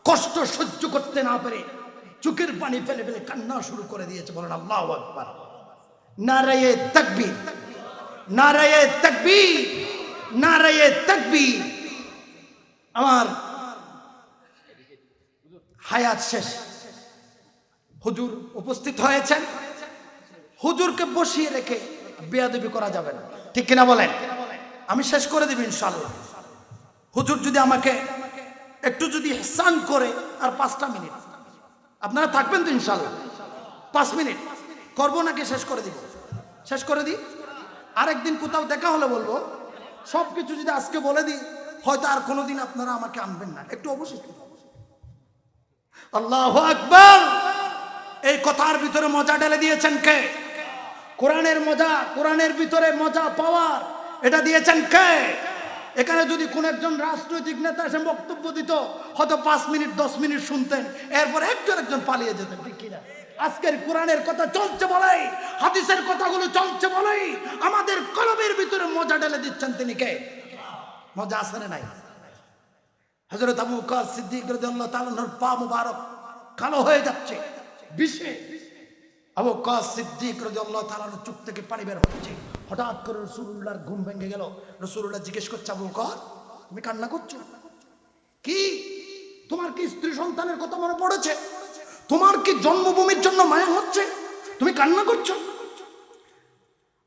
কষ্ট সহ্য করতে না পেরে চোখের পানি ফেলে ফেলে কান্না শুরু করে দিয়েছে। বলেন আল্লাহু আকবার। নারায়ে তাকবীর, নারায়ে তাকবীর, নারায়ে তাকবীর। আমার হায়াত শেষ, হুজুর উপস্থিত হয়েছেন, হুজুরকে বসিয়ে রেখে বেয়াদবি করা যাবে না, ঠিক কিনা বলেন? আমি শেষ করে দিব ইনশাআল্লাহ। হুজুর যদি আমাকে একটু যদি ইহসান করে আর 5টা মিনিট আপনারা থাকবেন তো ইনশাআল্লাহ? 5 মিনিট করবো নাকি শেষ করে দিব? শেষ করে দিই। আরেকদিন কোথাও দেখা হলে বলবো, সবকিছু যদি আজকে বলে দিই হয়তো আর কোনোদিন আপনারা আমাকে আনবেন না। একটু অবশ্যই। আল্লাহু আকবার। এই কথার ভিতরে মজা ঢেলে দিয়েছেন কে? কোরআনের মজা, কোরআনের ভিতরে মজা পাওয়ার এটা দিয়েছেন কে? এখানে যদি কোন একজন রাজনৈতিক নেতা এসে বক্তব্য দিত হয়তো 5 মিনিট 10 মিনিট শুনতেন, এরপর একজন পালিয়ে যেতেন, ঠিক কিনা? আজকের কোরআনের কথা চলছে বলেই, হাদিসের কথাগুলো চলছে বলেই আমাদের কলবের ভিতরে মজা ঢেলে দিচ্ছেন তিনি কে? মজা আছে না নাই? হযরত আবু বকর সিদ্দিক রাদিয়াল্লাহু তাআলার পা মুবারক কালো হয়ে যাচ্ছে বিষে। আবু বকর সিদ্দিক রাদিয়াল্লাহু তাআলার চোখ থেকে পানি বের হচ্ছে। হঠাৎ করে রাসূলুল্লাহর ঘুম ভেঙে গেল। রাসূলুল্লাহ জিজ্ঞেস করছে, আবু বকর তুমি কান্না করছো কি? তোমার কি স্ত্রী সন্তানের কথা মনে পড়েছে? তোমার কি জন্মভূমির জন্য মায়া হচ্ছে? তুমি কান্না করছো?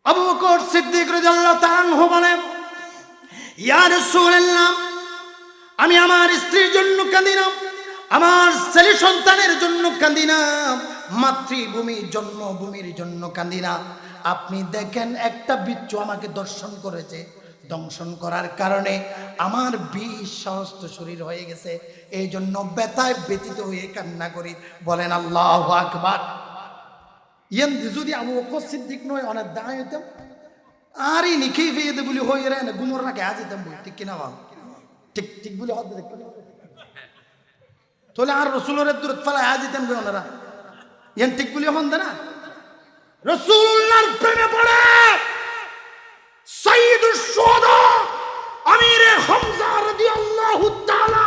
আবু বকর সিদ্দিক রাদিয়াল্লাহু তাআলা আনহু বলেন, ইয়া রাসূলুল্লাহ, আমি আমার স্ত্রীর জন্য কাঁদি না, আমার ছেলে সন্তানের জন্য কাঁদি না, মাতৃভূমি জন্মভূমির জন্য কাঁদি না। আপনি দেখেন একটা বিচ্ছু আমাকে দর্শন করেছে, দংশন করার কারণে আমার 20 সহস্র শরীর হয়ে গেছে, এই জন্য ব্যথায় ব্যথিত হয়ে কান্না করি। বলেন আল্লাহু আকবার। ইয়ান যদি আবু বকর সিদ্দিক নয় অনেক দাঁড়াই হইতাম আরে নিখি ফেয়ে বলি হয়ে রে না গুমর না গেছে যেতাম বই, ঠিক কিনা বাবা? ঠিক ঠিক বলে হতে দেখতে তাহলে আর রসুলের দূর ফেলায় আজ যেতাম বই ওনারা ইয়ান ঠিক বলে হন না। রসুল্লাহর প্রেমে পড়ে সাইয়্যিদুশ শুহাদা আমিরে হামজা রাদিয়াল্লাহু তাআলা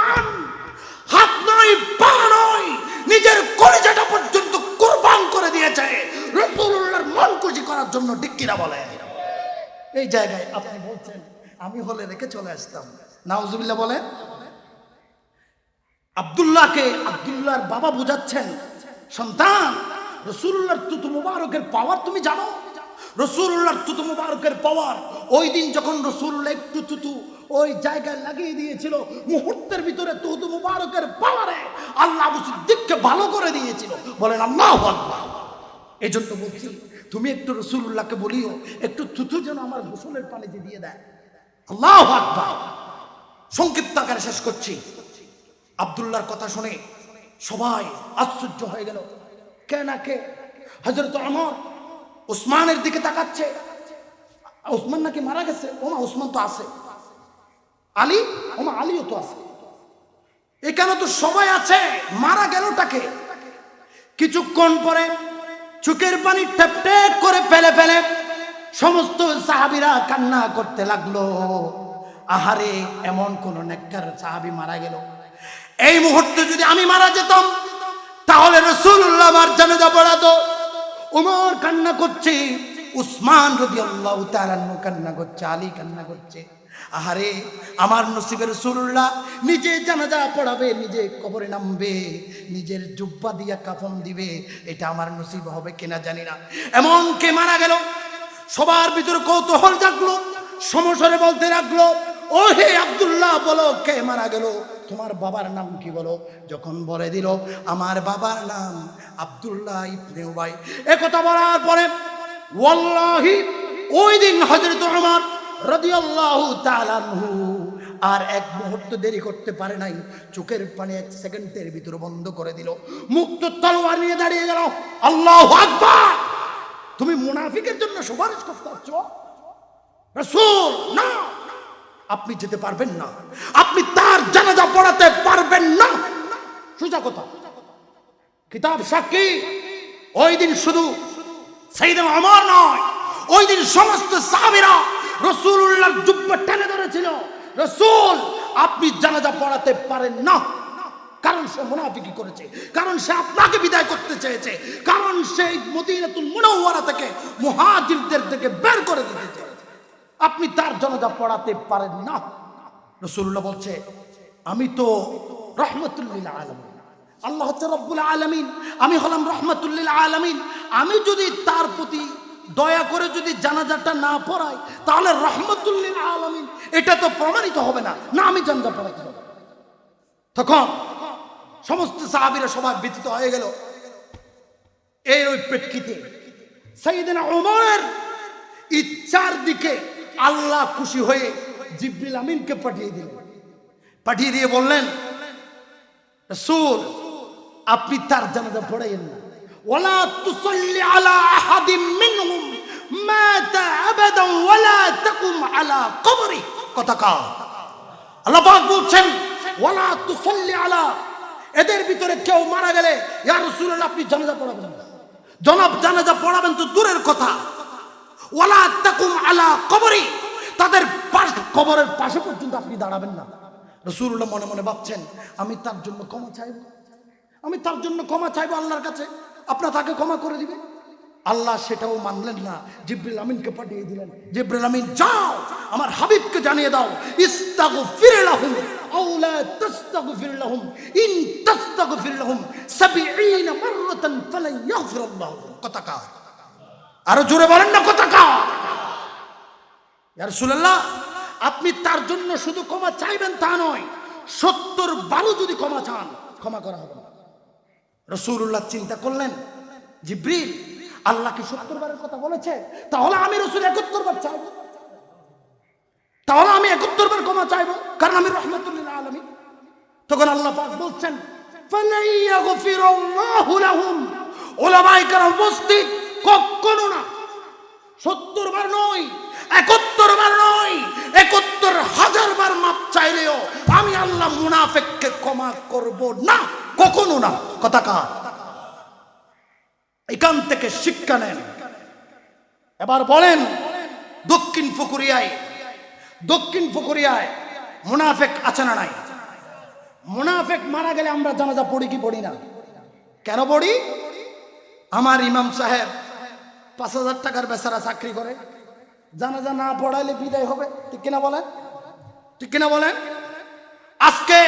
হাত নয় পা নয় নিজের কলিজাটা পর্যন্ত কুরবান করে দিয়েছে রাসূলুল্লাহর মন খুশি করার জন্য, ঠিক কিনা বলে? এই জায়গায় আপনি বলছেন আমি হলে রেখে চলে আসতাম, নাউজুবিল্লাহ বলেন। আব্দুল্লাহকে আব্দুল্লাহর বাবা বুঝাচ্ছেন, সন্তান রাসূলুল্লাহর তুতু মুবারকের পাওয়ার তুমি জানো? রাসূলুল্লাহর তুতু মুবারকের পাওয়ার, ওই দিন যখন রাসূলুল্লাহ একটু তুতু ওই জায়গায় লাগিয়ে দিয়েছিল, মুহূর্তের ভিতরে তুতু মুবারকের পাওয়ারে আল্লাহ আবু সিদ্দিককে ভালো করে দিয়েছিল। বলেন আল্লাহু আকবার। এই জন্য বলছি তুমি একটু রাসূলুল্লাহকে বলিও একটু তুতু যেন আমার গোসলের পানিতে দিয়ে দেয়। আল্লাহু আকবার। সংক্ষিপ্ত আকারে শেষ করছি। আব্দুল্লাহর কথা শুনে সবাই আশ্চর্য হয়ে গেল। কে না কে হযরত ওমর উসমানের দিকে তাকাচ্ছে। উসমান নাকি মারা গেছে? ওমা উসমান তো আছে। আলী, ওমা আলীও তো আছে। এখানে তো সবাই আছে, মারা গেলটাকে? কিছুক্ষণ পরে চোখের পানি টেপ টেপ করে ফেলে ফেলে সমস্ত সাহাবীরা কান্না করতে লাগলো। আহারে, এমন কোন নেককার সাহাবী মারা গেল, এই মুহূর্তে যদি আমি মারা যেতাম তাহলে রাসূলুল্লাহ আমার জানাজা পড়াতো। ওমর কান্না করছে, উসমান রাদিয়াল্লাহু তাআলা কান্না করছে, আলী কান্না করছে। আহারে, আমার নসিবে রাসূলুল্লাহ নিজে জানাজা পড়াবে, নিজে কবরে নামবে, নিজের জুব্বা দিয়া কাফন দিবে, এটা আমার নসিব হবে কিনা জানি না। এমন কে মারা গেল? সবার ভিতরে কৌতূহল জাগলো, সমস্বরে বলতে লাগলো, ও হে আব্দুল্লাহ, বলো কে মারা গেল? তোমার বাবার নাম কি বলো? যখন বলে দিল আমার বাবার নাম আব্দুল্লাহ ইবনে উবাই, একথা বলার পরে ওয়াল্লাহি ওই দিন হযরত ওমর রাদিয়াল্লাহু তাআলা আনহু আর এক মুহূর্ত দেরি করতে পারে নাই, চোখের পানি 1 সেকেন্ডের ভিতরে বন্ধ করে দিল, মুক্ত তলোয়ার নিয়ে দাঁড়িয়ে গেল। আল্লাহু আকবার। তুমি মুনাফিকের জন্য সুপারিশ করতে আসছো? রাসূল না, আপনি যেতে পারবেন না, আপনি তার জানাজা পড়াতে পারবেন না। সোজা কথা, কিতাব সাক্ষী। ওই দিন শুধু সাইয়েদনা ওমর নয়, ওই দিন সমস্ত সাহাবীরা রাসূলুল্লাহর জুব্বা টেনে ধরেছিল। রাসূল, আপনি জানাজা পড়াতে পারেন না, কারণ সে মুনাফিকি করেছে, কারণ সে আপনাকে বিদায় করতে চেয়েছে, কারণ সে মদিনাতুল মুনাওয়ারা থেকে মুহাজিরদের থেকে বের করে দিতে চেয়েছে। আপনি তার জানাজা পড়াতে পারেন না। রাসূলুল্লাহ বলছে, আমি তো রাহমাতুল লিল আলামিন, আল্লাহ হচ্ছে রব্বুল আলামিন, আমি হলাম রাহমাতুল লিল আলামিন। আমি যদি তার প্রতি দয়া করে যদি জানাজাটা না পড়াই তাহলে রাহমাতুল লিল আলামিন এটা তো প্রমাণিত হবে না, না আমি জানাজা পড়াতে হবে। তখন সমস্ত সাহাবীরা সবাই ব্যথিত হয়ে গেল। এর ওই প্রেক্ষিতে সাইয়েদনা ওমরের ইচ্ছার দিকে আল্লাহ খুশি হয়ে জিবরিল আমিনকে পাঠিয়ে দিলেন। পাঠিয়ে দিয়ে বললেন, রাসূল, আপনি তার জানাজা পড়াইয়েন না, ওয়ালা তুসাল্লি আলা আহাদিম মিনহুম মাতা আবাদান ওয়ালা তাকুম আলা কবরি। কথা কা আল্লাহ পাক বলছেন, ওয়ালা তুসাল্লি আলা, এদের ভিতরে কেউ মারা গেলে ইয়া রাসূলুল্লাহ আপনি জানাজা পড়াবেন না। জনাব জানাজা পড়াবেন তো দূরের কথা, ওয়ালা তাকুম আলা কবরি, তাদের কবরের পাশে পর্যন্ত আপনি দাঁড়াবেন না। রাসূলুল্লাহ মনে মনে ভাবছেন, আমি তার জন্য ক্ষমা চাইব, আমি তার জন্য ক্ষমা চাইবো আল্লাহর কাছে, আপনার তাকে ক্ষমা করে দিবে। আল্লাহ সেটাও মানলেন না, জিবরিল আমিনকে পাঠিয়ে দিলেন, জিবরিল আমিন যাও আমার হাবিবকে জানিয়ে দাও ইস্তাগফির লাহুম আও লা তাস্তাগফির লাহুম ইন তাস্তাগফির লাহুম 70 মাররাতান ফালান ইয়াগফিরাল্লাহু লাহুম। কথা কার? আরো জোরে বলেন না কথা কার? ইয়া রাসূলুল্লাহ, আপনি তার জন্য শুধু ক্ষমা চাইবেন তা নয়, 70 বারও যদি ক্ষমা চান ক্ষমা করা হবে না। রাসূলুল্লাহ চিন্তা করলেন, জিবরিল আল্লাহ কি 70 বারের কথা বলেছে? তাহলে আমি রাসূল 71 বার চাইব, তাহলে আমি 71 বার ক্ষমা চাইব, কারণ আমি রাহমাতুল লিল আলামিন। তখন আল্লাহ পাক বলছেন ফালা ইয়াগফিরুল্লাহু লাহুম। উলামায়ে কেরাম উপস্থিত, কখনো না 70 বার নয়, 71 বার নয়, 71,000 বার মাপ চাইলেও আমি আল্লাহ মুনাফিককে ক্ষমা করব না, কখনো না। কথা কার? এখান থেকে শিক্ষা নেন। এবার বলেন, দক্ষিণ পুকুরিয়ায় মুনাফিক আছে না নাই? মুনাফিক মারা গেলে আমরা জানাজা পড়ি কি পড়ি না? কেন পড়ি? আমার ইমাম সাহেব 5,000 টাকার বেচারা চাকরি করে, জানাজা না পড়াইলে বিদায় হবে, ঠিক কিনা বলেন? ঠিক কিনা বলেন? আজকে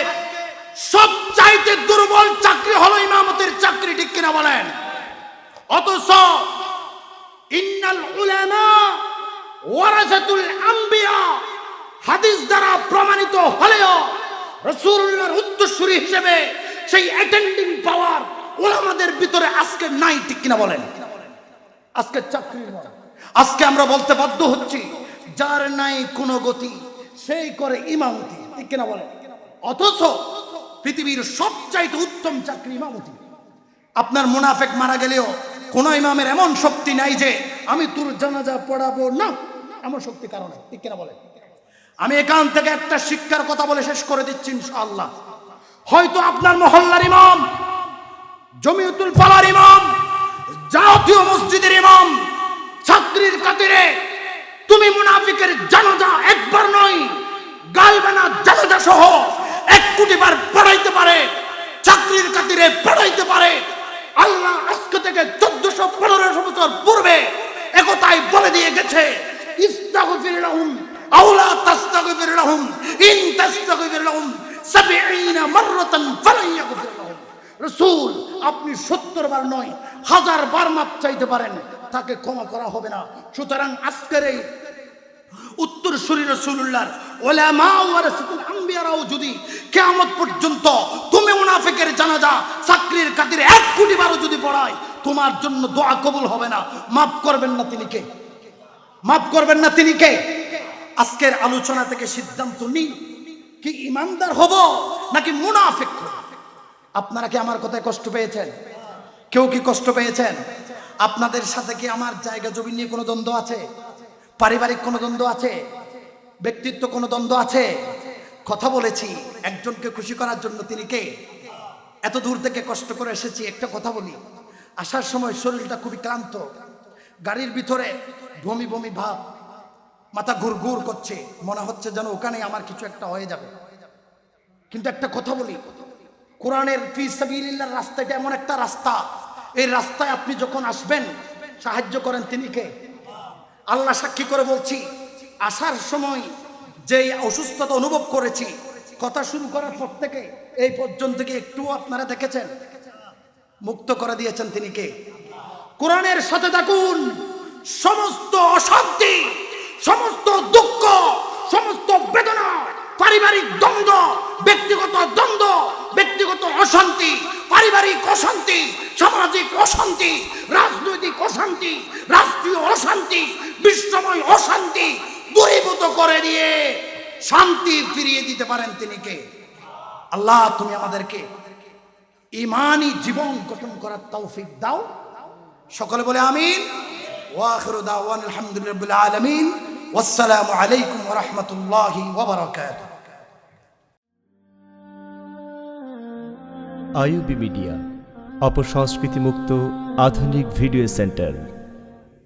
সবচাইতে দুর্বল চাকরি হলো ইমামতের চাকরি, ঠিক কিনা বলেন? অথচ ইন্নাল উলামা ওয়ারাসাতুল আম্বিয়া হাদিস দ্বারা প্রমাণিত হলেও রাসূলুল্লাহর উত্তরসূরি হিসেবে সেই অ্যাটেন্ডিং পাওয়ার উলামাদের ভিতরে আজকে নাই, ঠিক কিনা বলেন? আজকে চাকরি নয়, আজকে আমরা বলতে বাধ্য হচ্ছি যার নাই কোনো গতি সেই করে ইমামতি, ঠিক কিনা বলেন? অথচ পৃথিবীর সবচাইতে উত্তম চাকরি ইমামতি। আপনার মুনাফিক মারা গেলেও কোন ইমামের এমন শক্তি নাই যে আমি তোর জানাজা পড়াবো না, এমন শক্তি কারণে, ঠিক কিনা বলেন? আমি এখান থেকে একটা শিক্ষার কথা বলে শেষ করে দিচ্ছি ইনশাআল্লাহ। হয়তো আপনার মহল্লার ইমাম, জমিয়তুল ফালার ইমাম, জাতীয় মসজিদের ইমাম চাকরির খাতিরে তুমি মুনাফিকের জানাজা একবার নয় গালবানা জানাজা সহ 1 কোটি বার পড়াইতে পারে, চাকরির খাতিরে পড়াইতে পারে। আল্লাহ আজকে থেকে 1400-1500 বছর পূর্বে একথাই বলে দিয়ে গেছে, ইস্তাগফির লাহুম আও লা তাস্তাগফির লাহুম ইন তাস্তাগফির লাহুম 70 মাররাতান ফালান ইয়াগফির লাহুম। রাসূল আপনি 70 বার নয় 1000 বার মাপ চাইতে পারেন, তাকে ক্ষমা করা হবে না। সুতরাং আজকের এই উত্তরসূরি রাসূলুল্লাহর উলামা ওয়ারাসাতুল আম্বিয়ারাও যদি কিয়ামত পর্যন্ত তুমি মুনাফিকের জানাজা চাকরির খাতিরে 1 কোটি বারও যদি পড়ায়, তোমার জন্য দোয়া কবুল হবে না। মাফ করবেন না তিনি কে? মাফ করবেন না তিনি কে? আজকের আলোচনা থেকে সিদ্ধান্ত নিন, কি ইমানদার হব নাকি মুনাফিক হব? আপনারা কি আমার কথায় কষ্ট পেয়েছেন? কেউ কি কষ্ট পেয়েছেন? আপনাদের সাথে কি আমার জায়গা জমি নিয়ে কোনো দ্বন্দ্ব আছে? পারিবারিক কোনো দ্বন্দ্ব আছে? ব্যক্তিত্ব কোনো দ্বন্দ্ব আছে? কথা বলেছি একজনকে খুশি করার জন্য, তিনি কে? এত দূর থেকে কষ্ট করে এসেছি। একটা কথা বলি, আসার সময় শরীরটা খুবই ক্লান্ত, গাড়ির ভিতরে বমি বমি ভাব, মাথা ঘুরঘুর করছে, মনে হচ্ছে যেন ওখানে আমার কিছু একটা হয়ে যাবে। কিন্তু একটা কথা বলি, কোরআনের ফি সাবিলিল্লাহর রাস্তাটা এমন একটা রাস্তা, এই রাস্তায় আপনি যখন আসবেন সাহায্য করেন তিনি কে? আল্লাহ সাক্ষী করে বলছি, আসার সময় যেই অসুস্থতা অনুভব করেছি, কথা শুরু করার পর থেকে এই পর্যন্ত কি একটু আপনারা দেখেছেন? মুক্ত করে দিয়েছেন তিনি কে? কোরআনের সাথে থাকুন। সমস্ত অশান্তি, সমস্ত দুঃখ, সমস্ত বেদনা, পারিবারিক দ্বন্দ্ব, ব্যক্তিগত দ্বন্দ্ব, ব্যক্তিগত অশান্তি, পারিবারিক অশান্তি, সামাজিক অশান্তি, রাজনৈতিক অশান্তি, রাষ্ট্রীয় অশান্তি, বিশ্বময় অশান্তি দূরীভূত করে দিয়ে শান্তি ফিরিয়ে দিতে পারেন তিনি কে? আল্লাহ তুমি আমাদেরকে ঈমানি জীবন গঠন করার তৌফিক দাও। সকলে বলে আমিন। ওয়া আখিরু দাওয়ানা আলহামদুলিল্লাহি রাব্বিল আলামিন। ওয়াসসালামু আলাইকুম ওয়া রাহমাতুল্লাহি ওয়া বারাকাতুহু। আইইউবি মিডিয়া, অপসংস্কৃতি মুক্ত আধুনিক ভিডিও সেন্টার।